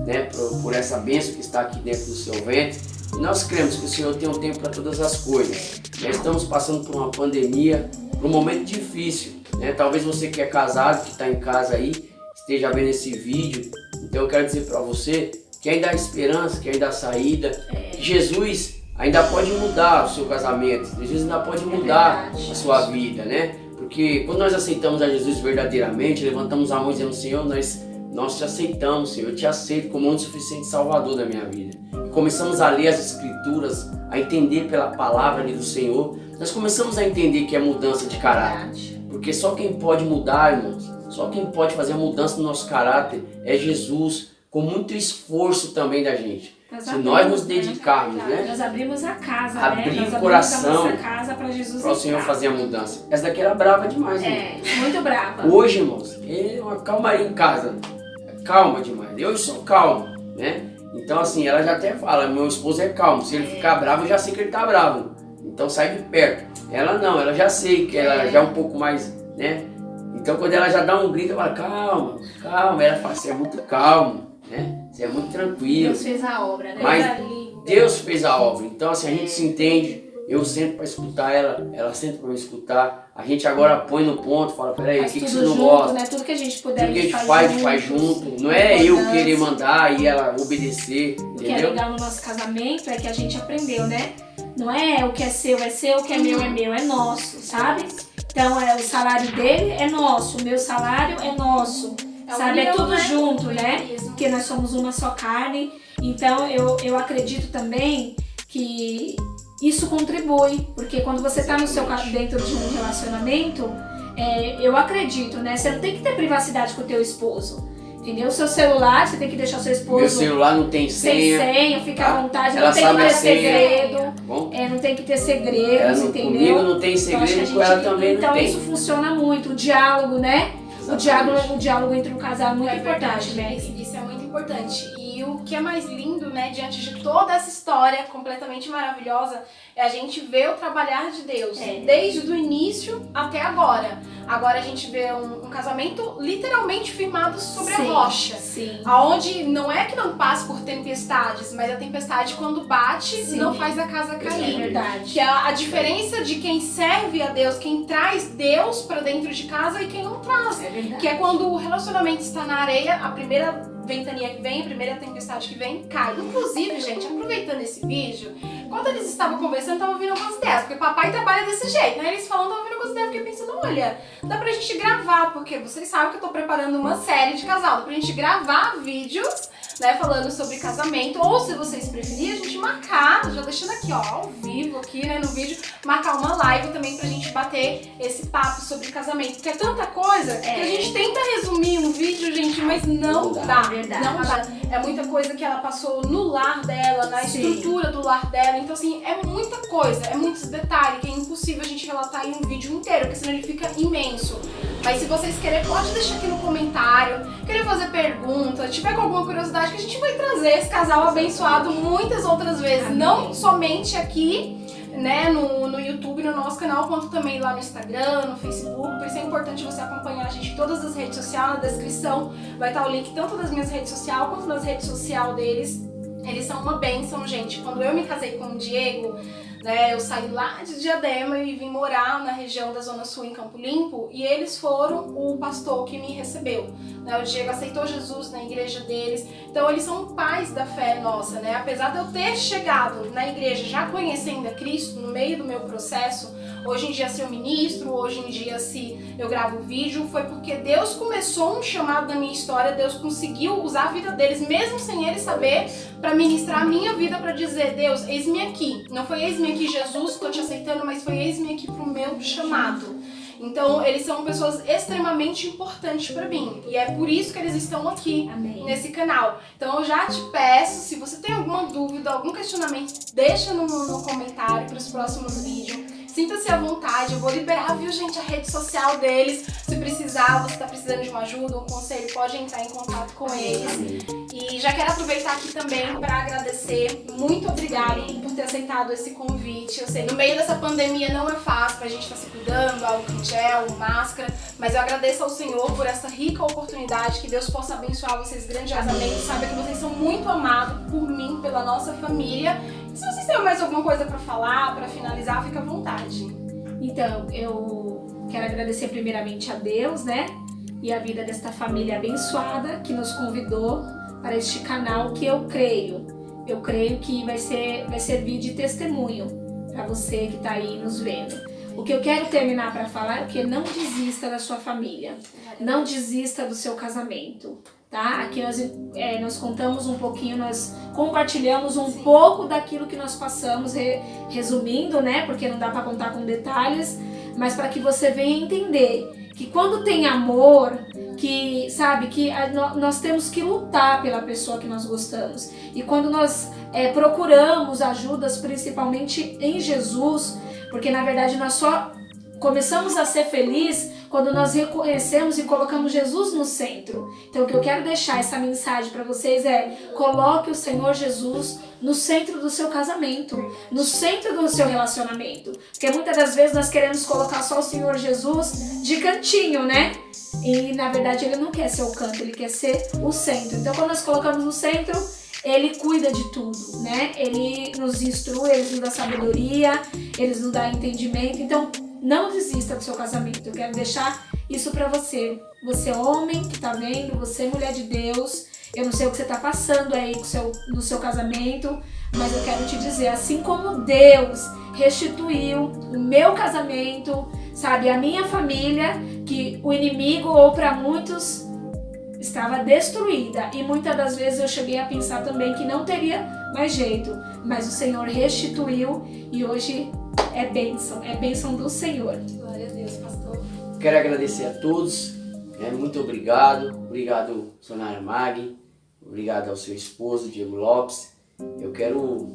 né? Por essa bênção que está aqui dentro do seu ventre. E nós cremos que o Senhor tem um tempo para todas as coisas. Nós estamos passando por uma pandemia, por um momento difícil, né? Talvez você que é casado, que está em casa aí, esteja vendo esse vídeo. Então eu quero dizer para você que ainda há esperança, que ainda há saída. Que Jesus ainda pode mudar o seu casamento, Jesus ainda pode mudar a sua vida, né? Porque quando nós aceitamos a Jesus verdadeiramente, levantamos a mão e dizemos, Senhor, nós te aceitamos, Senhor, eu te aceito como um suficiente Salvador da minha vida. E começamos a ler as Escrituras, a entender pela palavra ali do Senhor, nós começamos a entender que é mudança de caráter. Porque só quem pode mudar, irmãos, só quem pode fazer a mudança no nosso caráter é Jesus, com muito esforço também da gente. Se nós nos dedicarmos, né? Nós abrimos a casa, abrir né? Nós o coração a nossa casa para Jesus para o Senhor fazer a mudança. Essa daqui era brava demais, né? Muito brava. Hoje, irmãos, é uma calmaria em casa. Calma demais. Eu sou calmo, né? Então assim, ela já até fala, meu esposo é calmo. Se ele ficar bravo, eu já sei que ele tá bravo. Então sai de perto. Ela não, ela já sei que ela já é um pouco mais, né? Então quando ela já dá um grito, eu falo, calma, calma. Ela fala, você é muito calmo, né? Você é muito tranquilo. Deus fez a obra, né? Mas Deus fez a obra. Então assim, a gente se entende. Eu sento para escutar ela senta para me escutar. A gente agora põe no ponto, fala, peraí, o que você não gosta? Né? Tudo que a gente puder, tudo que a gente faz junto. Não é eu querer mandar e ela obedecer, entendeu? O que é legal no nosso casamento é que a gente aprendeu, né? Não é o que é seu, o que é meu, é nosso, sabe? Então o salário dele é nosso, o meu salário é nosso. Sabe? É tudo junto, né? Porque nós somos uma só carne. Então eu acredito também que isso contribui, porque quando você está dentro de um relacionamento, eu acredito, né? Você não tem que ter privacidade com o teu esposo, entendeu? O seu celular, você tem que deixar o seu esposo... Meu celular não tem senha. Sem senha, fica à vontade, ela não tem que ter segredo. Tá Não tem que ter segredos, entendeu? Comigo não tem segredo, com ela também não tem. Então isso funciona muito, o diálogo, né? O diálogo entre um casal é muito importante, né? Isso é muito importante. E o que é mais lindo, né, diante de toda essa história completamente maravilhosa, é a gente ver o trabalhar de Deus, desde o início até agora. Agora a gente vê um casamento literalmente firmado sobre a rocha. Sim. Aonde não é que não passa por tempestades, mas a tempestade quando bate não faz a casa cair. É verdade. Que é a diferença de quem serve a Deus, quem traz Deus pra dentro de casa e quem não traz. É verdade. Que é quando o relacionamento está na areia, a primeira ventania que vem, a primeira tempestade que vem, cai. Inclusive, gente, aproveitando esse vídeo, quando eles estavam conversando, eu tava ouvindo algumas ideias, porque papai trabalha desse jeito, né? Eles falando, eu tava ouvindo algumas ideias, fiquei pensando, olha, dá pra gente gravar, porque vocês sabem que eu tô preparando uma série de casal, dá pra gente gravar vídeos, né, falando sobre casamento, ou se vocês preferirem, a gente marcar, já deixando aqui, ó, ao vivo aqui, né, no vídeo, marcar uma live também pra gente bater esse papo sobre casamento, porque é tanta coisa que a gente tenta resumir um vídeo, gente, mas não dá. Verdade. Não dá. É muita coisa que ela passou no lar dela, na estrutura do lar dela. Então, assim, é muita coisa, é muitos detalhes que é impossível a gente relatar em um vídeo inteiro, porque senão ele fica imenso. Mas se vocês querem, pode deixar aqui no comentário comentário, querer fazer pergunta, tiver com alguma curiosidade, que a gente vai trazer esse casal abençoado muitas outras vezes, Amém. não somente aqui, né, no YouTube, no nosso canal, quanto também lá no Instagram, no Facebook. Por isso é importante você acompanhar a gente em todas as redes sociais. Na descrição vai estar o link tanto das minhas redes sociais quanto das redes sociais deles. Eles são uma bênção, gente. Quando eu me casei com o Diego, né, eu saí lá de Diadema e vim morar na região da Zona Sul, em Campo Limpo, e eles foram o pastor que me recebeu. Né, o Diego aceitou Jesus na igreja deles, então eles são pais da fé nossa, né? Apesar de eu ter chegado na igreja já conhecendo a Cristo no meio do meu processo, hoje em dia se eu ministro, hoje em dia se eu gravo vídeo, foi porque Deus começou um chamado da minha história, Deus conseguiu usar a vida deles, mesmo sem eles saber, para ministrar a minha vida, para dizer, Deus, eis-me aqui. Não foi eis-me aqui, Jesus, estou te aceitando, mas foi eis-me aqui pro meu chamado. Então, eles são pessoas extremamente importantes para mim. E é por isso que eles estão aqui, Amém. nesse canal. Então, eu já te peço, se você tem alguma dúvida, algum questionamento, deixa no comentário para os próximos vídeos. Sinta-se à vontade, eu vou liberar, viu, gente, a rede social deles. Se precisar, você está precisando de uma ajuda, um conselho, pode entrar em contato com eles. E já quero aproveitar aqui também para agradecer. Muito obrigada por ter aceitado esse convite. Eu sei, no meio dessa pandemia não é fácil pra gente estar se cuidando, álcool gel, máscara, mas eu agradeço ao Senhor por essa rica oportunidade, que Deus possa abençoar vocês grandiosamente. Saiba que vocês são muito amados por mim, pela nossa família. E se vocês têm mais alguma coisa para falar, para finalizar, fica à vontade. Então, eu quero agradecer primeiramente a Deus, né? E a vida desta família abençoada que nos convidou para este canal, que eu creio que vai servir de testemunho para você que está aí nos vendo. O que eu quero terminar para falar é que não desista da sua família, não desista do seu casamento, tá? Aqui nós contamos um pouquinho, nós compartilhamos um pouco daquilo que nós passamos, resumindo, né? Porque não dá para contar com detalhes, mas para que você venha entender que quando tem amor, que sabe que nós temos que lutar pela pessoa que nós gostamos. E quando nós procuramos ajudas, principalmente em Jesus, porque na verdade nós só começamos a ser felizes quando nós reconhecemos e colocamos Jesus no centro. Então o que eu quero deixar essa mensagem para vocês é: coloque o Senhor Jesus no centro do seu casamento, no centro do seu relacionamento. Porque muitas das vezes nós queremos colocar só o Senhor Jesus de cantinho, né? E na verdade Ele não quer ser o canto, Ele quer ser o centro. Então quando nós colocamos no centro, Ele cuida de tudo, né? Ele nos instrui, Ele nos dá sabedoria, Ele nos dá entendimento. Então não desista do seu casamento. Eu quero deixar isso pra você. Você homem que tá vendo, você mulher de Deus. Eu não sei o que você tá passando aí no seu casamento, mas eu quero te dizer, assim como Deus restituiu o meu casamento, sabe, a minha família, que o inimigo, ou para muitos, estava destruída. E muitas das vezes eu cheguei a pensar também que não teria mais jeito. Mas o Senhor restituiu e hoje é bênção do Senhor. Glória a Deus, pastor. Quero agradecer a todos, muito obrigado. Obrigado, Sonara Mag. Obrigado ao seu esposo, Diego Lopes. Eu quero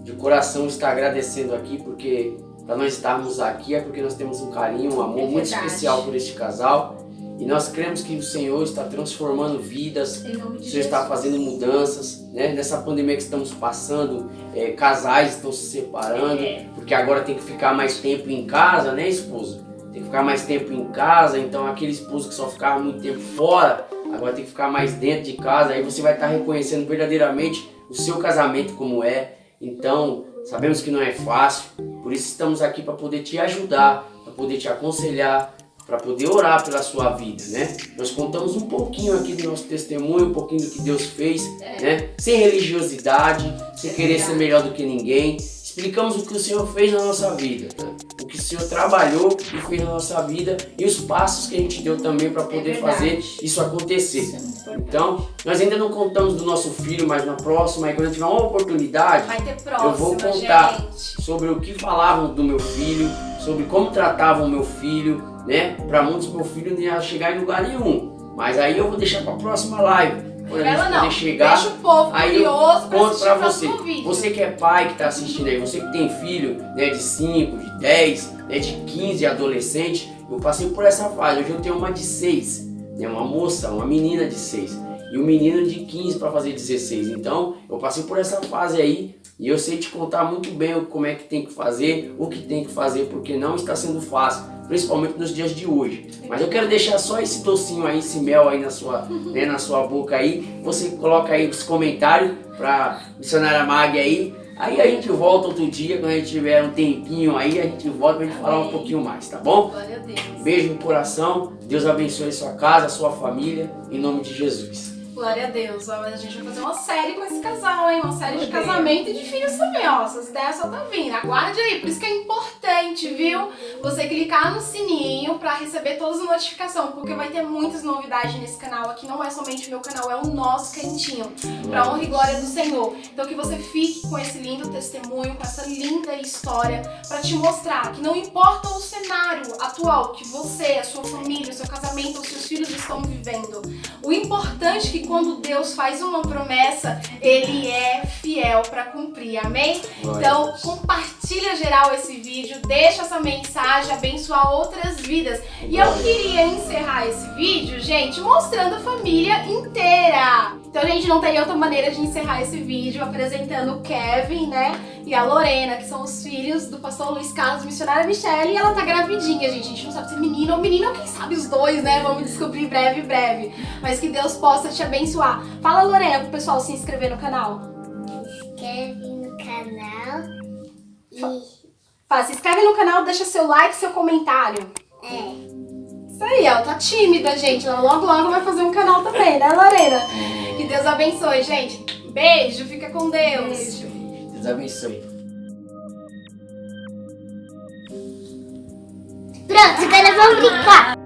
de coração estar agradecendo aqui, porque para nós estarmos aqui é porque nós temos um carinho, um amor muito especial por este casal. E nós cremos que o Senhor está transformando vidas, o Senhor está fazendo mudanças, né? Nessa pandemia que estamos passando, casais estão se separando, porque agora tem que ficar mais tempo em casa, né, esposo? Tem que ficar mais tempo em casa, então aquele esposo que só ficava muito tempo fora, agora tem que ficar mais dentro de casa, aí você vai estar reconhecendo verdadeiramente o seu casamento como é. Então, sabemos que não é fácil, por isso estamos aqui para poder te ajudar, para poder te aconselhar, para poder orar pela sua vida, né? Nós contamos um pouquinho aqui do nosso testemunho, um pouquinho do que Deus fez, né? Sem religiosidade, sem querer ser melhor do que ninguém. Explicamos o que o Senhor fez na nossa vida, né? O que o Senhor trabalhou e fez na nossa vida e os passos que a gente deu também para poder fazer isso acontecer. Então, nós ainda não contamos do nosso filho, mas na próxima, aí quando tiver uma oportunidade, vai ter próxima, eu vou contar gente, sobre o que falavam do meu filho, sobre como tratavam o meu filho, né? Para muitos, meu filho não ia chegar em lugar nenhum. Mas aí eu vou deixar para a próxima live. Quando a gente poder chegar, deixa o povo aí eu curioso pra conto para assistir você. o vídeo. Você que é pai, que está assistindo aí, você que tem filho, né, de 5, de 10, né, de 15, adolescente, eu passei por essa fase. Hoje eu tenho uma de 6. né? Uma moça, uma menina de 6 e um menino de 15 para fazer 16. Então eu passei por essa fase aí e eu sei te contar muito bem como é que tem que fazer, o que tem que fazer, porque não está sendo fácil, principalmente nos dias de hoje. Mas eu quero deixar só esse docinho aí, esse mel aí na sua, né, na sua boca aí. Você coloca aí nos comentários para missionária Mag aí. Aí a gente volta outro dia, quando a gente tiver um tempinho aí, a gente volta pra gente falar um pouquinho mais, tá bom? Glória a Deus. Beijo no coração, Deus abençoe sua casa, sua família, em nome de Jesus. Glória a Deus. Ó, a gente vai fazer uma série com esse casal, hein? Uma série de casamento e de filhos também, ó. Essas ideias só tá vindo. Aguarde aí. Por isso que é importante, viu? Você clicar no sininho pra receber todas as notificações, porque vai ter muitas novidades nesse canal aqui. Não é somente o meu canal, é o nosso cantinho. Pra honra e glória do Senhor. Então que você fique com esse lindo testemunho, com essa linda história, pra te mostrar que não importa o cenário atual que você, a sua família, o seu casamento, os seus filhos estão vivendo. O importante é que quando Deus faz uma promessa, Ele é fiel para cumprir, amém? Então, compartilha geral esse vídeo, deixa essa mensagem abençoar outras vidas. E eu queria encerrar esse vídeo, gente, mostrando a família inteira. Então, a gente não tem outra maneira de encerrar esse vídeo apresentando o Kevin, né? E a Lorena, que são os filhos do pastor Luiz Carlos, missionária Michele, e ela tá gravidinha, gente. A gente não sabe se é menino ou menina, ou quem sabe os dois, né? Vamos descobrir breve. Mas que Deus possa te abençoar. Fala, Lorena, pro pessoal se inscrever no canal. Inscreve no canal e... Fala, se inscreve no canal, deixa seu like, seu comentário. Isso aí, ela tá tímida, gente. Ela logo vai fazer um canal também, né, Lorena? Que Deus abençoe, gente. Beijo, fica com Deus. Beijo. Deus abençoe. Pronto, agora vamos brincar.